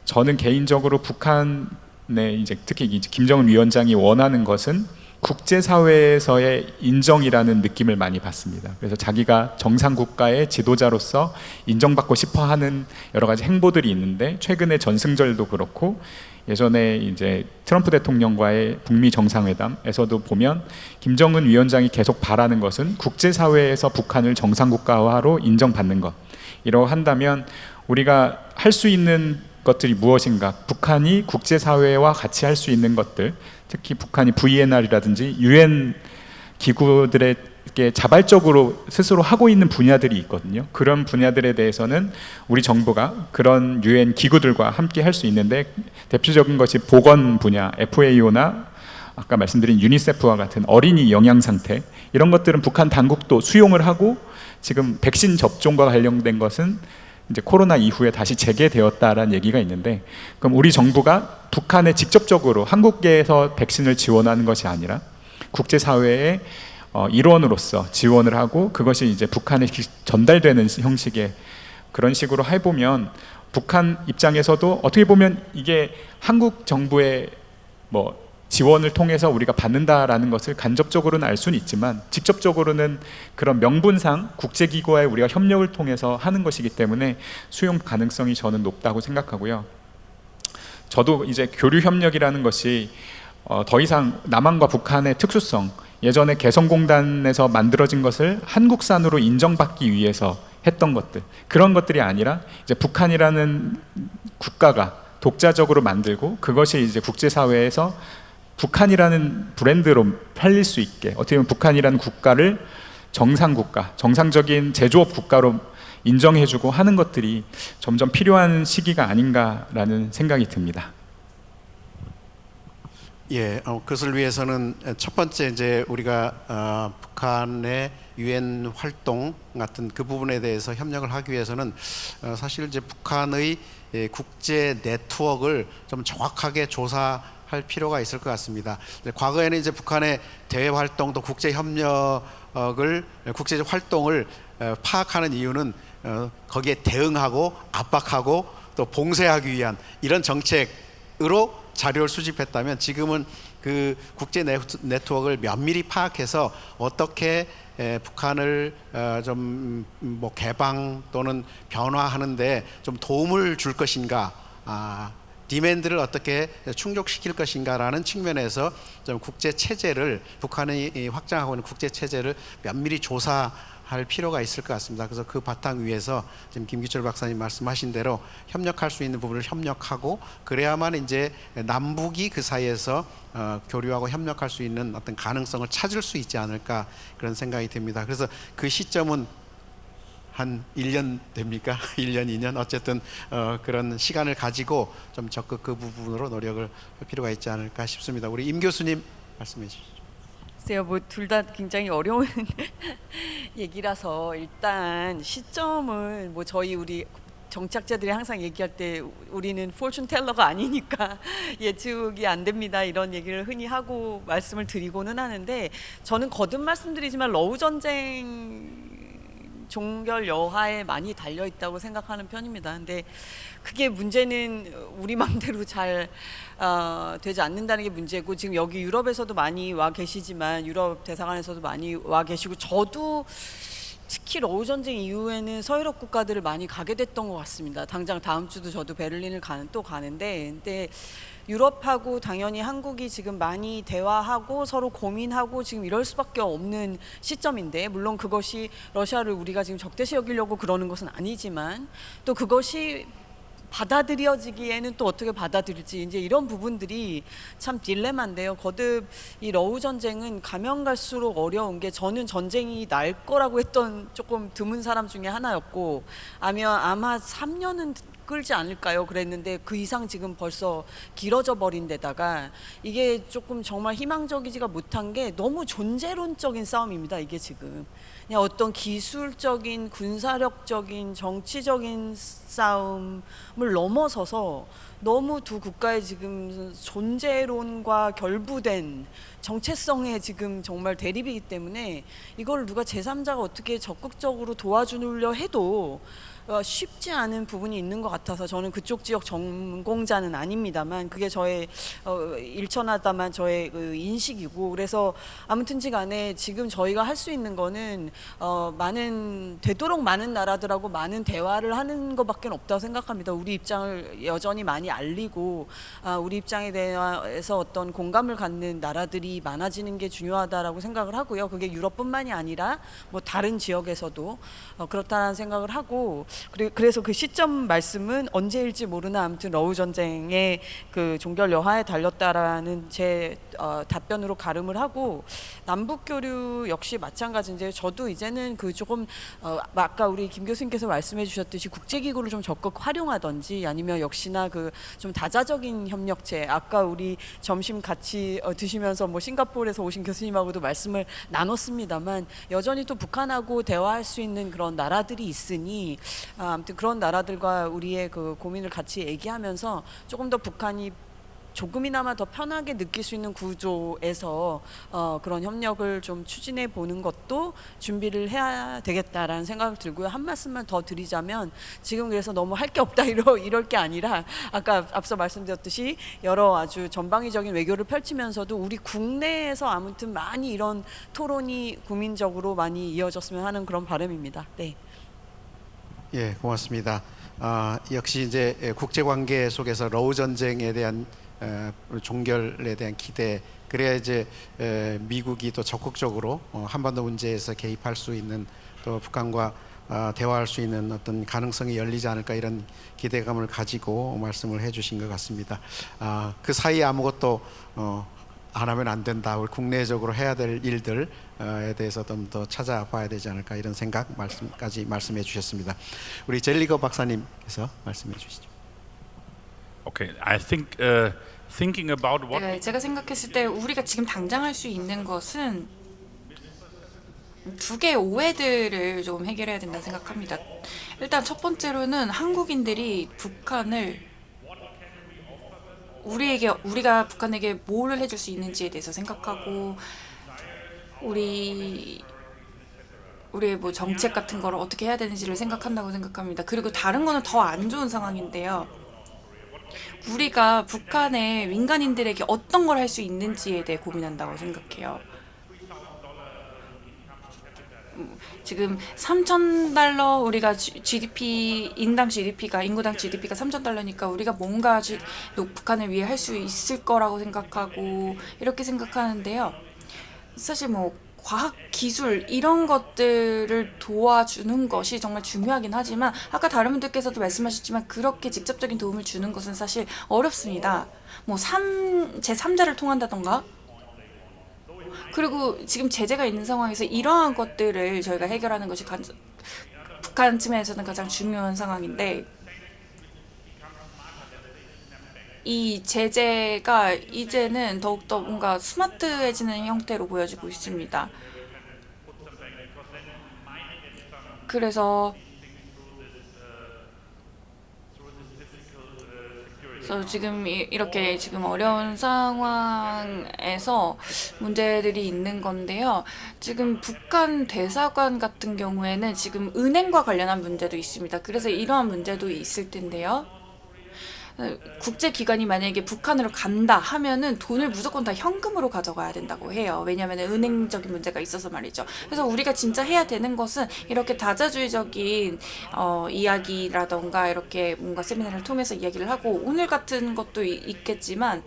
저는 개인적으로 북한의 이제 특히 김정은 위원장이 원하는 것은 국제사회에서의 인정이라는 느낌을 많이 받습니다. 그래서 자기가 정상국가의 지도자로서 인정받고 싶어하는 여러 가지 행보들이 있는데, 최근에 전승절도 그렇고 예전에 이제 트럼프 대통령과의 북미 정상회담에서도 보면 김정은 위원장이 계속 바라는 것은 국제사회에서 북한을 정상국가화로 인정받는 것. 이러고 한다면 우리가 할 수 있는 것들이 무엇인가, 북한이 국제사회와 같이 할 수 있는 것들, 특히 북한이 VNR이라든지 UN 기구들에게 자발적으로 스스로 하고 있는 분야들이 있거든요. 그런 분야들에 대해서는 우리 정부가 그런 UN 기구들과 함께 할 수 있는데, 대표적인 것이 보건 분야, FAO나 아까 말씀드린 유니세프와 같은 어린이 영양 상태, 이런 것들은 북한 당국도 수용을 하고, 지금 백신 접종과 관련된 것은 이제 코로나 이후에 다시 재개되었다라는 얘기가 있는데, 그럼 우리 정부가 북한에 직접적으로 한국에서 백신을 지원하는 것이 아니라 국제사회의 일원으로서 지원을 하고, 그것이 이제 북한에 전달되는 형식의 그런 식으로 해보면, 북한 입장에서도 어떻게 보면 이게 한국 정부의 뭐 지원을 통해서 우리가 받는다라는 것을 간접적으로는 알 수는 있지만, 직접적으로는 그런 명분상 국제기구와의 우리가 협력을 통해서 하는 것이기 때문에 수용 가능성이 저는 높다고 생각하고요. 저도 이제 교류 협력이라는 것이 더 이상 남한과 북한의 특수성, 예전에 개성공단에서 만들어진 것을 한국산으로 인정받기 위해서 했던 것들, 그런 것들이 아니라 이제 북한이라는 국가가 독자적으로 만들고, 그것이 이제 국제사회에서 북한이라는 브랜드로 팔릴 수 있게, 어떻게 보면 북한이라는 국가를 정상국가, 정상적인 제조업 국가로 인정해주고 하는 것들이 점점 필요한 시기가 아닌가라는 생각이 듭니다. 예, 그것을 위해서는 첫 번째 이제 우리가 북한의 유엔 활동 같은 그 부분에 대해서 협력을 하기 위해서는 사실 이제 북한의 국제 네트워크를 좀 정확하게 조사할 필요가 있을 것 같습니다. 과거에는 이제 북한의 대외 활동도 국제 협력을 국제적 활동을 파악하는 이유는 거기에 대응하고 압박하고 또 봉쇄하기 위한 이런 정책으로 자료를 수집했다면 지금은 그 국제 네트워크를 면밀히 파악해서 어떻게 북한을 좀 뭐 개방 또는 변화하는데 좀 도움을 줄 것인가, 디맨드를 어떻게 충족시킬 것인가라는 측면에서 좀 국제 체제를 북한이 확장하고 있는 국제 체제를 면밀히 조사할 필요가 있을 것 같습니다. 그래서 그 바탕 위에서 지금 김규철 박사님 말씀하신 대로 협력할 수 있는 부분을 협력하고 그래야만 이제 남북이 그 사이에서 교류하고 협력할 수 있는 어떤 가능성을 찾을 수 있지 않을까 그런 생각이 듭니다. 그래서 그 시점은 한 1년 됩니까? 1년, 2년 어쨌든 그런 시간을 가지고 좀 적극 그 부분으로 노력을 할 필요가 있지 않을까 싶습니다. 우리 임 교수님 말씀해 주시죠. 글쎄요, 뭐 둘 다 굉장히 어려운 얘기라서 일단 시점을 뭐 우리 정치학자들이 항상 얘기할 때 우리는 포춘 텔러가 아니니까 예측이 안 됩니다 이런 얘기를 흔히 하고 말씀을 드리고는 하는데 저는 거듭 말씀드리지만 러우 전쟁 종결 여하에 많이 달려 있다고 생각하는 편입니다. 근데 그게 문제는 우리 마음대로 잘 되지 않는다는 게 문제고 지금 여기 유럽에서도 많이 와 계시지만 유럽 대사관에서도 많이 와 계시고 저도 특히 러우 전쟁 이후에는 서유럽 국가들을 많이 가게 됐던 것 같습니다. 당장 다음 주도 저도 베를린을 가는데 근데 유럽하고 당연히 한국이 지금 많이 대화하고 서로 고민하고 지금 이럴 수밖에 없는 시점인데 물론 그것이 러시아를 우리가 지금 적대시 여기려고 그러는 것은 아니지만 또 그것이 받아들여지기에는 또 어떻게 받아들일지 이제 이런 부분들이 참 딜레마인데요. 거듭 이 러우 전쟁은 가면 갈수록 어려운 게 저는 전쟁이 날 거라고 했던 조금 드문 사람 중에 하나였고 아마 3년은 끌지 않을까요? 그랬는데 그 이상 지금 벌써 길어져 버린 데다가 이게 조금 정말 희망적이지가 못한 게 너무 존재론적인 싸움입니다. 이게 지금 그냥 어떤 기술적인 군사력적인 정치적인 싸움을 넘어서서 너무 두 국가의 지금 존재론과 결부된 정체성의 지금 정말 대립이기 때문에 이걸 누가 제3자가 어떻게 적극적으로 도와주려 해도 쉽지 않은 부분이 있는 것 같아서 저는 그쪽 지역 전공자는 아닙니다만 그게 저의 일천하다만 저의 그 인식이고 그래서 아무튼지 간에 지금 저희가 할 수 있는 거는 되도록 많은 나라들하고 많은 대화를 하는 것밖에 없다고 생각합니다. 우리 입장을 여전히 많이 알리고 우리 입장에 대해서 어떤 공감을 갖는 나라들이 많아지는 게 중요하다라고 생각을 하고요. 그게 유럽뿐만이 아니라 뭐 다른 지역에서도 그렇다는 생각을 하고 그래서 그 시점 말씀은 언제일지 모르나 아무튼 러우 전쟁의 그 종결 여하에 달렸다라는 제 답변으로 가름을 하고 남북 교류 역시 마찬가지인데 저도 이제는 그 조금 아까 우리 김 교수님께서 말씀해 주셨듯이 국제기구를 좀 적극 활용하든지 아니면 역시나 그 좀 다자적인 협력체 아까 우리 점심 같이 드시면서 뭐 싱가포르에서 오신 교수님하고도 말씀을 나눴습니다만 여전히 또 북한하고 대화할 수 있는 그런 나라들이 있으니 아무튼 그런 나라들과 우리의 그 고민을 같이 얘기하면서 조금 더 북한이 조금이나마 더 편하게 느낄 수 있는 구조에서 그런 협력을 좀 추진해 보는 것도 준비를 해야 되겠다라는 생각을 들고요. 한 말씀만 더 드리자면 지금 그래서 너무 할 게 없다 이럴 게 아니라 아까 앞서 말씀드렸듯이 여러 아주 전방위적인 외교를 펼치면서도 우리 국내에서 아무튼 많이 이런 토론이 국민적으로 많이 이어졌으면 하는 그런 바람입니다. 네. 예, 고맙습니다. 역시 이제 국제 관계 속에서 러우 전쟁에 대한 종결에 대한 기대 그래야 이제 미국이 또 적극적으로 한반도 문제에서 개입할 수 있는 또 북한과 대화할 수 있는 어떤 가능성이 열리지 않을까 이런 기대감을 가지고 말씀을 해주신 것 같습니다. 그 사이에 아무것도 안 하면 안 된다. 우리 국내적으로 해야 될 일들에 대해서 좀 더 찾아봐야 되지 않을까 이런 말씀까지 말씀해 주셨습니다. 우리 젤리거 박사님께서 말씀해 주시죠. Okay, I think thinking about what 네, 제가 생각했을 때 우리가 지금 당장 할 수 있는 것은 두 개의 오해들을 좀 해결해야 된다고 생각합니다. 일단 첫 번째로는 한국인들이 북한을 우리가 북한에게 뭘 해줄 수 있는지에 대해서 생각하고 우리의 뭐 정책 같은 거를 어떻게 해야 되는지를 생각한다고 생각합니다. 그리고 다른 거는 더 안 좋은 상황인데요. 우리가 북한의 민간인들에게 어떤 걸 할 수 있는지에 대해 고민한다고 생각해요. 지금 3,000달러 우리가 GDP 인당 GDP가 인구당 GDP가 3,000달러니까 우리가 뭔가 북한을 위해 할 수 있을 거라고 생각하고 이렇게 생각하는데요. 사실 뭐 과학 기술 이런 것들을 도와주는 것이 정말 중요하긴 하지만 아까 다른 분들께서도 말씀하셨지만 그렇게 직접적인 도움을 주는 것은 사실 어렵습니다. 뭐 제3자를 통한다던가 그리고 지금 제재가 있는 상황에서 이러한 것들을 저희가 해결하는 것이 북한 측면에서는 가장 중요한 상황인데 이 제재가 이제는 더욱더 뭔가 스마트해지는 형태로 보여지고 있습니다. 그래서 지금 이렇게 지금 어려운 상황에서 문제들이 있는 건데요. 지금 북한 대사관 같은 경우에는 지금 은행과 관련한 문제도 있습니다. 그래서 이러한 문제도 있을 텐데요. 국제기관이 만약에 북한으로 간다 하면은 돈을 무조건 다 현금으로 가져가야 된다고 해요. 왜냐하면 은행적인 문제가 있어서 말이죠. 그래서 우리가 진짜 해야 되는 것은 이렇게 다자주의적인 이야기라던가 이렇게 뭔가 세미나를 통해서 이야기를 하고 오늘 같은 것도 있겠지만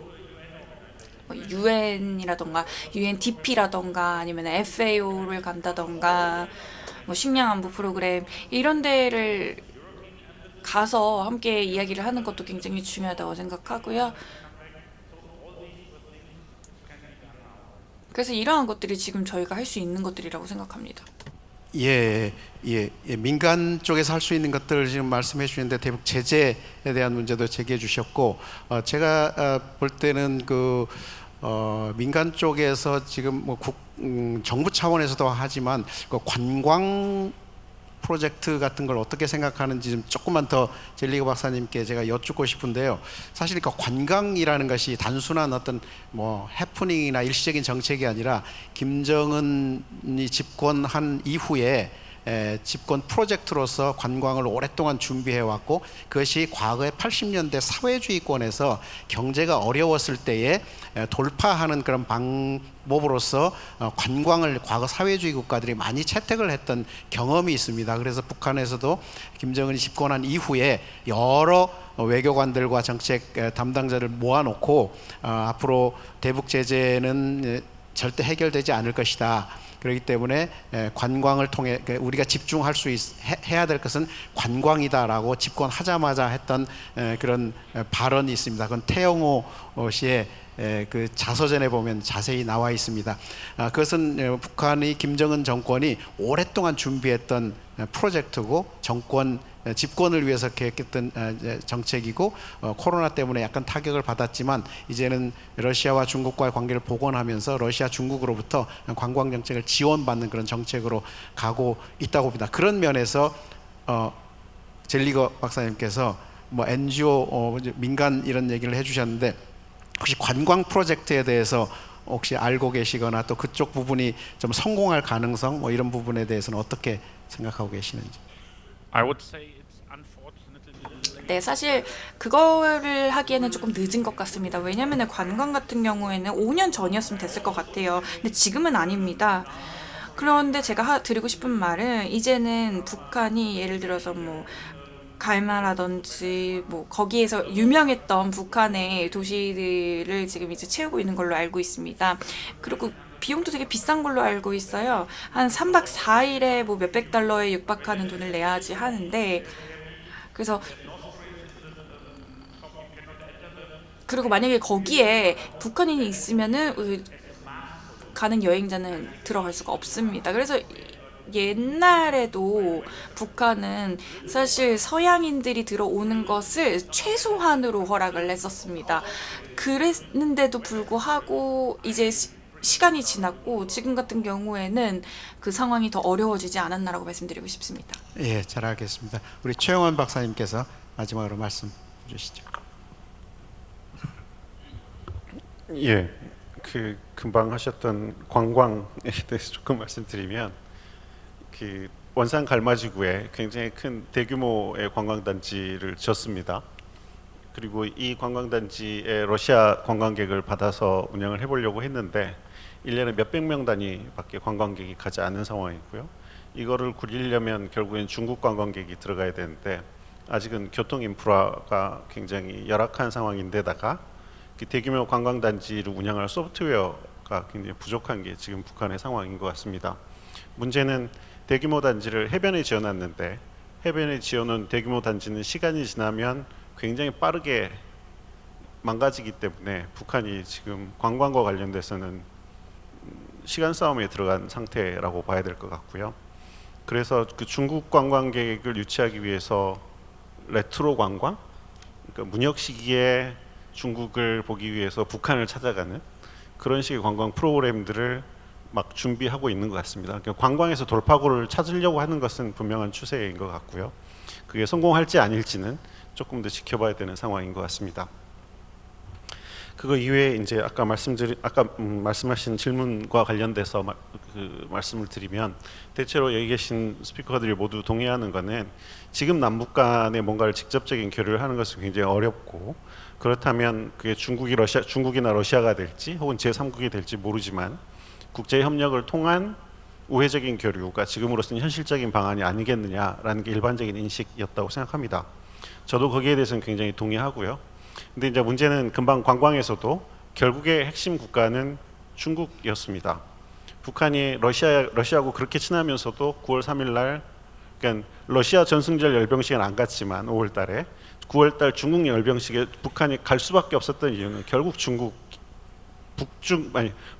UN이라던가 UNDP라던가 아니면 FAO를 간다던가 뭐 식량안보 프로그램 이런 데를 가서 함께 이야기를 하는 것도 굉장히 중요하다고 생각하고요. 그래서 이러한 것들이 지금 저희가 할 수 있는 것들이라고 생각합니다. 예, 민간 쪽에서 할 수 있는 것들 지금 말씀해 주시는데 대북 제재에 대한 문제도 제기해 주셨고 제가 볼 때는 민간 쪽에서 지금 뭐 정부 차원에서도 하지만 그 관광 프로젝트 같은 걸 어떻게 생각하는지 좀 조금만 더 젤리거 박사님께 제가 여쭙고 싶은데요. 사실 그 관광이라는 것이 단순한 어떤 뭐 해프닝이나 일시적인 정책이 아니라 김정은이 집권한 이후에 집권 프로젝트로서 관광을 오랫동안 준비해 왔고 그것이 과거의 80년대 사회주의권에서 경제가 어려웠을 때에 돌파하는 그런 방법으로서 관광을 과거 사회주의 국가들이 많이 채택을 했던 경험이 있습니다. 그래서 북한에서도 김정은이 집권한 이후에 여러 외교관들과 정책 담당자를 모아놓고 앞으로 대북 제재는 절대 해결되지 않을 것이다. 그렇기 때문에 관광을 통해 우리가 집중할 해야 될 것은 관광이다라고 집권하자마자 했던 그런 발언이 있습니다. 그건 태영호 씨의 그 자서전에 보면 자세히 나와 있습니다. 그것은 북한의 김정은 정권이 오랫동안 준비했던 프로젝트고 집권을 위해서 계획했던 정책이고 코로나 때문에 약간 타격을 받았지만 이제는 러시아와 중국과의 관계를 복원하면서 러시아 중국으로부터 관광 정책을 지원받는 그런 정책으로 가고 있다고 봅니다. 그런 면에서 젤리거 박사님께서 뭐 NGO 민간 이런 얘기를 해주셨는데 혹시 관광 프로젝트에 대해서 혹시 알고 계시거나 또 그쪽 부분이 좀 성공할 가능성 뭐 이런 부분에 대해서는 어떻게 생각하고 계시는지? I would say it's unfortunately 네, 사실 그거를 하기에는 조금 늦은 것 같습니다. 왜냐하면 관광 같은 경우에는 5년 전이었으면 됐을 것 같아요. 근데 지금은 아닙니다. 그런데 제가 드리고 싶은 말은 이제는 북한이 예를 들어서 뭐 갈마라든지 뭐 거기에서 유명했던 북한의 도시들을 지금 이제 채우고 있는 걸로 알고 있습니다. 그리고 비용도 되게 비싼 걸로 알고 있어요. 한 3박 4일에 뭐 몇백 달러에 육박하는 돈을 내야지 하는데 그래서 그리고 만약에 거기에 북한인이 있으면은 가는 여행자는 들어갈 수가 없습니다. 그래서 옛날에도 북한은 사실 서양인들이 들어오는 것을 최소한으로 허락을 했었습니다. 그랬는데도 불구하고 이제 시간이 지났고 지금 같은 경우에는 그 상황이 더 어려워지지 않았나라고 말씀드리고 싶습니다. 예, 잘 알겠습니다. 우리 최영원 박사님께서 마지막으로 말씀 주시죠. 예, 그 금방 하셨던 관광에 대해서 조금 말씀드리면 그 원산 갈마지구에 굉장히 큰 대규모의 관광단지를 지었습니다. 그리고 이 관광단지에 러시아 관광객을 받아서 운영을 해보려고 했는데 1년에 몇백 명 단위밖에 관광객이 가지 않는 상황이고요. 이거를 굴리려면 결국엔 중국 관광객이 들어가야 되는데 아직은 교통 인프라가 굉장히 열악한 상황인데다가 그 대규모 관광단지를 운영할 소프트웨어가 굉장히 부족한 게 지금 북한의 상황인 것 같습니다. 문제는 대규모 단지를 해변에 지어놨는데 해변에 지어놓은 대규모 단지는 시간이 지나면 굉장히 빠르게 망가지기 때문에 북한이 지금 관광과 관련돼서는 시간 싸움에 들어간 상태라고 봐야 될 것 같고요. 그래서 그 중국 관광객을 유치하기 위해서 레트로 관광, 그러니까 문혁 시기에 중국을 보기 위해서 북한을 찾아가는 그런 식의 관광 프로그램들을 막 준비하고 있는 것 같습니다. 그러니까 관광에서 돌파구를 찾으려고 하는 것은 분명한 추세인 것 같고요. 그게 성공할지 아닐지는 조금 더 지켜봐야 되는 상황인 것 같습니다. 그거 이외에 이제 아까 말씀하신 질문과 관련돼서 말씀을 드리면 대체로 여기 계신 스피커들이 모두 동의하는 거는 지금 남북 간에 뭔가를 직접적인 교류를 하는 것은 굉장히 어렵고 그렇다면 그게 중국이나 러시아가 될지 혹은 제3국이 될지 모르지만 국제 협력을 통한 우회적인 교류가 지금으로서는 현실적인 방안이 아니겠느냐라는 게 일반적인 인식이었다고 생각합니다. 저도 거기에 대해서는 굉장히 동의하고요. 근데 이제 문제는 금방 관광에서도 결국의 핵심 국가는 중국이었습니다. 북한이 러시아하고 그렇게 친하면서도 9월 3일 날 그러니까 러시아 전승절 열병식은 안 갔지만 5월 달에 9월 달 중국 열병식에 북한이 갈 수밖에 없었던 이유는 결국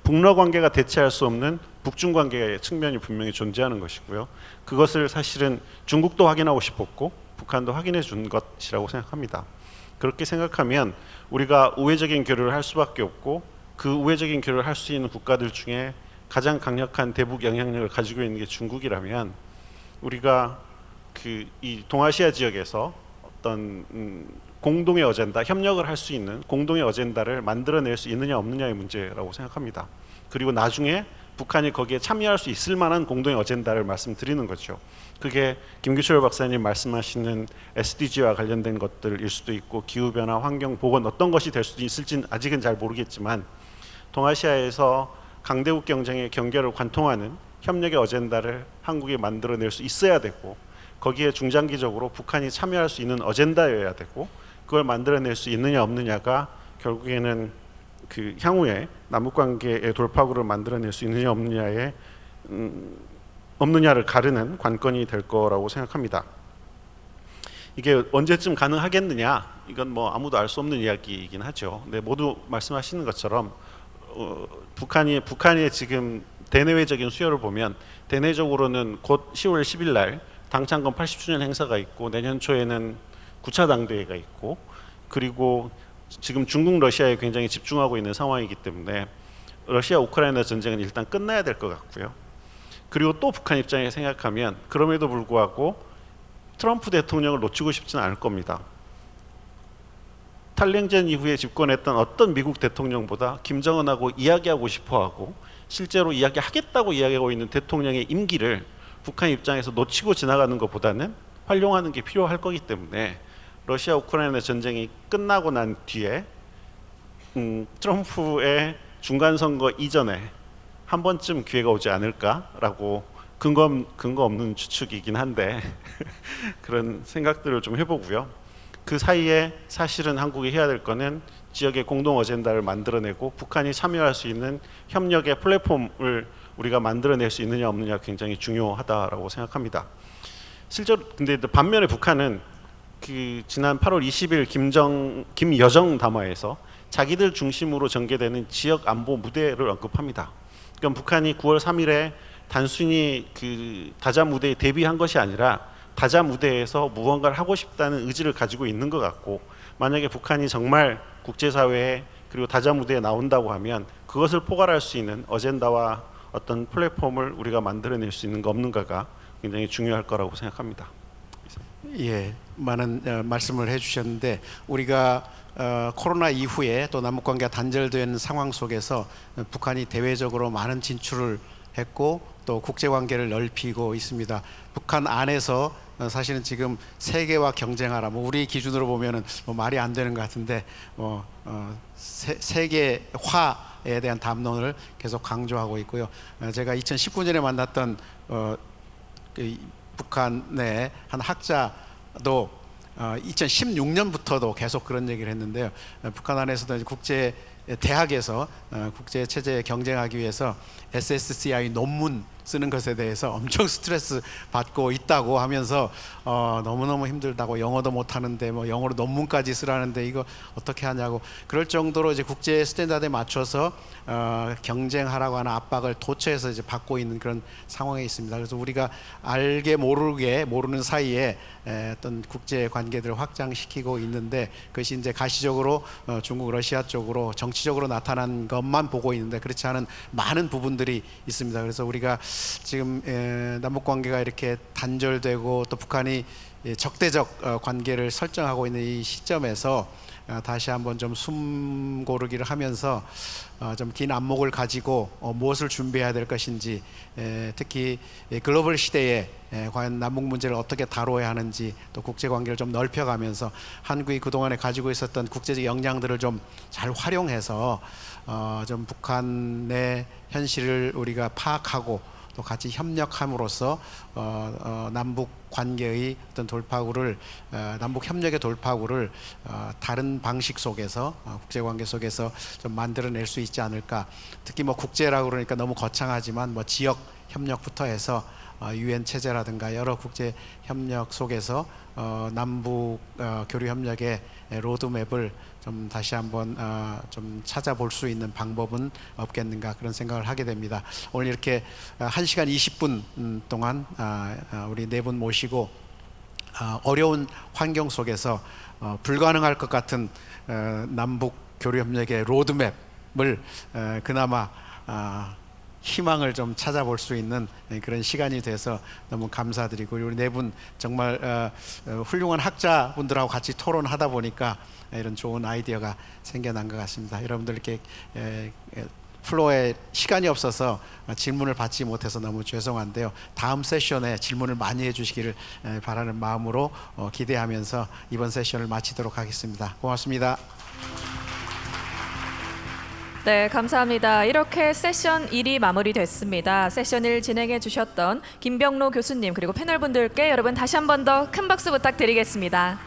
북러 관계가 대체할 수 없는 북중 관계의 측면이 분명히 존재하는 것이고요. 그것을 사실은 중국도 확인하고 싶었고 북한도 확인해 준 것이라고 생각합니다. 그렇게 생각하면 우리가 우회적인 교류를 할 수밖에 없고 그 우회적인 교류를 할 수 있는 국가들 중에 가장 강력한 대북 영향력을 가지고 있는 게 중국이라면 우리가 이 동아시아 지역에서 어떤 공동의 어젠다, 협력을 할 수 있는 공동의 어젠다를 만들어낼 수 있느냐 없느냐의 문제라고 생각합니다. 그리고 나중에 북한이 거기에 참여할 수 있을 만한 공동의 어젠다를 말씀드리는 거죠. 그게 김규철 박사님 말씀하시는 SDG와 관련된 것들일 수도 있고 기후변화, 환경보건 어떤 것이 될 수도 있을지는 아직은 잘 모르겠지만 동아시아에서 강대국 경쟁의 경계를 관통하는 협력의 어젠다를 한국이 만들어낼 수 있어야 되고 거기에 중장기적으로 북한이 참여할 수 있는 어젠다여야 되고 그걸 만들어낼 수 있느냐 없느냐가 결국에는 그 향후에 남북관계의 돌파구를 만들어낼 수 있느냐 없느냐를 가르는 관건이 될 거라고 생각합니다. 이게 언제쯤 가능하겠느냐? 이건 뭐 아무도 알 수 없는 이야기이긴 하죠. 근데 모두 말씀하시는 것처럼 북한의 지금 대내외적인 수요를 보면 대내적으로는 곧 10월 10일 날 당창건 80주년 행사가 있고 내년 초에는 9차 당대회가 있고 그리고 지금 중국 러시아에 굉장히 집중하고 있는 상황이기 때문에 러시아 우크라이나 전쟁은 일단 끝나야 될 것 같고요. 그리고 또 북한 입장에 생각하면 그럼에도 불구하고 트럼프 대통령을 놓치고 싶지는 않을 겁니다. 탈냉전 이후에 집권했던 어떤 미국 대통령보다 김정은하고 이야기하고 싶어하고 실제로 이야기하겠다고 이야기하고 있는 대통령의 임기를 북한 입장에서 놓치고 지나가는 것보다는 활용하는 게 필요할 거기 때문에 러시아 우크라이나 전쟁이 끝나고 난 뒤에 트럼프의 중간 선거 이전에 한 번쯤 기회가 오지 않을까라고 근거 없는 추측이긴 한데 그런 생각들을 좀 해보고요. 그 사이에 사실은 한국이 해야 될 거는 지역의 공동 어젠다를 만들어내고 북한이 참여할 수 있는 협력의 플랫폼을 우리가 만들어낼 수 있느냐 없느냐 굉장히 중요하다라고 생각합니다. 실제로 근데 반면에 북한은 그 지난 8월 20일 김여정 담화에서 자기들 중심으로 전개되는 지역 안보 무대를 언급합니다. 그러니까 북한이 9월 3일에 단순히 그 다자 무대에 대비한 것이 아니라 다자 무대에서 무언가를 하고 싶다는 의지를 가지고 있는 것 같고 만약에 북한이 정말 국제사회에 그리고 그리고 다자 무대에 나온다고 하면 그것을 포괄할 수 있는 어젠다와 어떤 플랫폼을 우리가 만들어낼 수 있는 거 없는가가 굉장히 중요할 거라고 생각합니다. 예, 많은 말씀을 해주셨는데 우리가 코로나 이후에 또 남북 관계가 단절된 상황 속에서 북한이 대외적으로 많은 진출을 했고 또 국제 관계를 넓히고 있습니다. 북한 안에서 사실은 지금 세계와 경쟁하라. 뭐 우리 기준으로 보면은 뭐 말이 안 되는 것 같은데 세계화에 대한 담론을 계속 강조하고 있고요. 제가 2019년에 만났던 그 북한의 한 학자도 2016년부터도 계속 그런 얘기를 했는데요. 북한 안에서도 국제 대학에서 국제 체제에 경쟁하기 위해서 SSCI 논문 쓰는 것에 대해서 엄청 스트레스 받고 있다고 하면서 너무너무 힘들다고 영어도 못 하는데 뭐 영어로 논문까지 쓰라는데 이거 어떻게 하냐고 그럴 정도로 이제 국제 스탠다드에 맞춰서 경쟁하라고 하는 압박을 도처에서 이제 받고 있는 그런 상황에 있습니다. 그래서 우리가 알게 모르게 모르는 사이에 어떤 국제 관계들을 확장시키고 있는데 그것이 이제 가시적으로 중국, 러시아 쪽으로 정치적으로 나타난 것만 보고 있는데 그렇지 않은 많은 부분들이 있습니다. 그래서 우리가 지금 남북 관계가 이렇게 단절되고 또 북한이 적대적 관계를 설정하고 있는 이 시점에서 다시 한번 좀 숨 고르기를 하면서 좀 긴 안목을 가지고 무엇을 준비해야 될 것인지 특히 글로벌 시대에 과연 남북 문제를 어떻게 다뤄야 하는지 또 국제 관계를 좀 넓혀가면서 한국이 그동안에 가지고 있었던 국제적 역량들을 좀 잘 활용해서 좀 북한의 현실을 우리가 파악하고 또 같이 협력함으로써 남북 관계의 어떤 돌파구를 남북 협력의 돌파구를 다른 방식 속에서 국제 관계 속에서 좀 만들어낼 수 있지 않을까. 특히 뭐 국제라고 그러니까 너무 거창하지만 뭐 지역 협력부터 해서 UN 체제라든가 여러 국제 협력 속에서 남북 교류 협력의 로드맵을 좀 다시 한번 좀 찾아볼 수 있는 방법은 없겠는가 그런 생각을 하게 됩니다. 오늘 이렇게 1시간 20분 동안 우리 네 분 모시고 어려운 환경 속에서 불가능할 것 같은 남북 교류 협력의 로드맵을 그나마 희망을 좀 찾아볼 수 있는 그런 시간이 돼서 너무 감사드리고 우리 네 분 정말 훌륭한 학자분들하고 같이 토론하다 보니까 이런 좋은 아이디어가 생겨난 것 같습니다. 여러분들 이렇게 플로어에 시간이 없어서 질문을 받지 못해서 너무 죄송한데요. 다음 세션에 질문을 많이 해주시기를 바라는 마음으로 기대하면서 이번 세션을 마치도록 하겠습니다. 고맙습니다. 네, 감사합니다. 이렇게 세션 1이 마무리됐습니다. 세션 1 진행해 주셨던 김병로 교수님 그리고 패널분들께 여러분 다시 한 번 더 큰 박수 부탁드리겠습니다.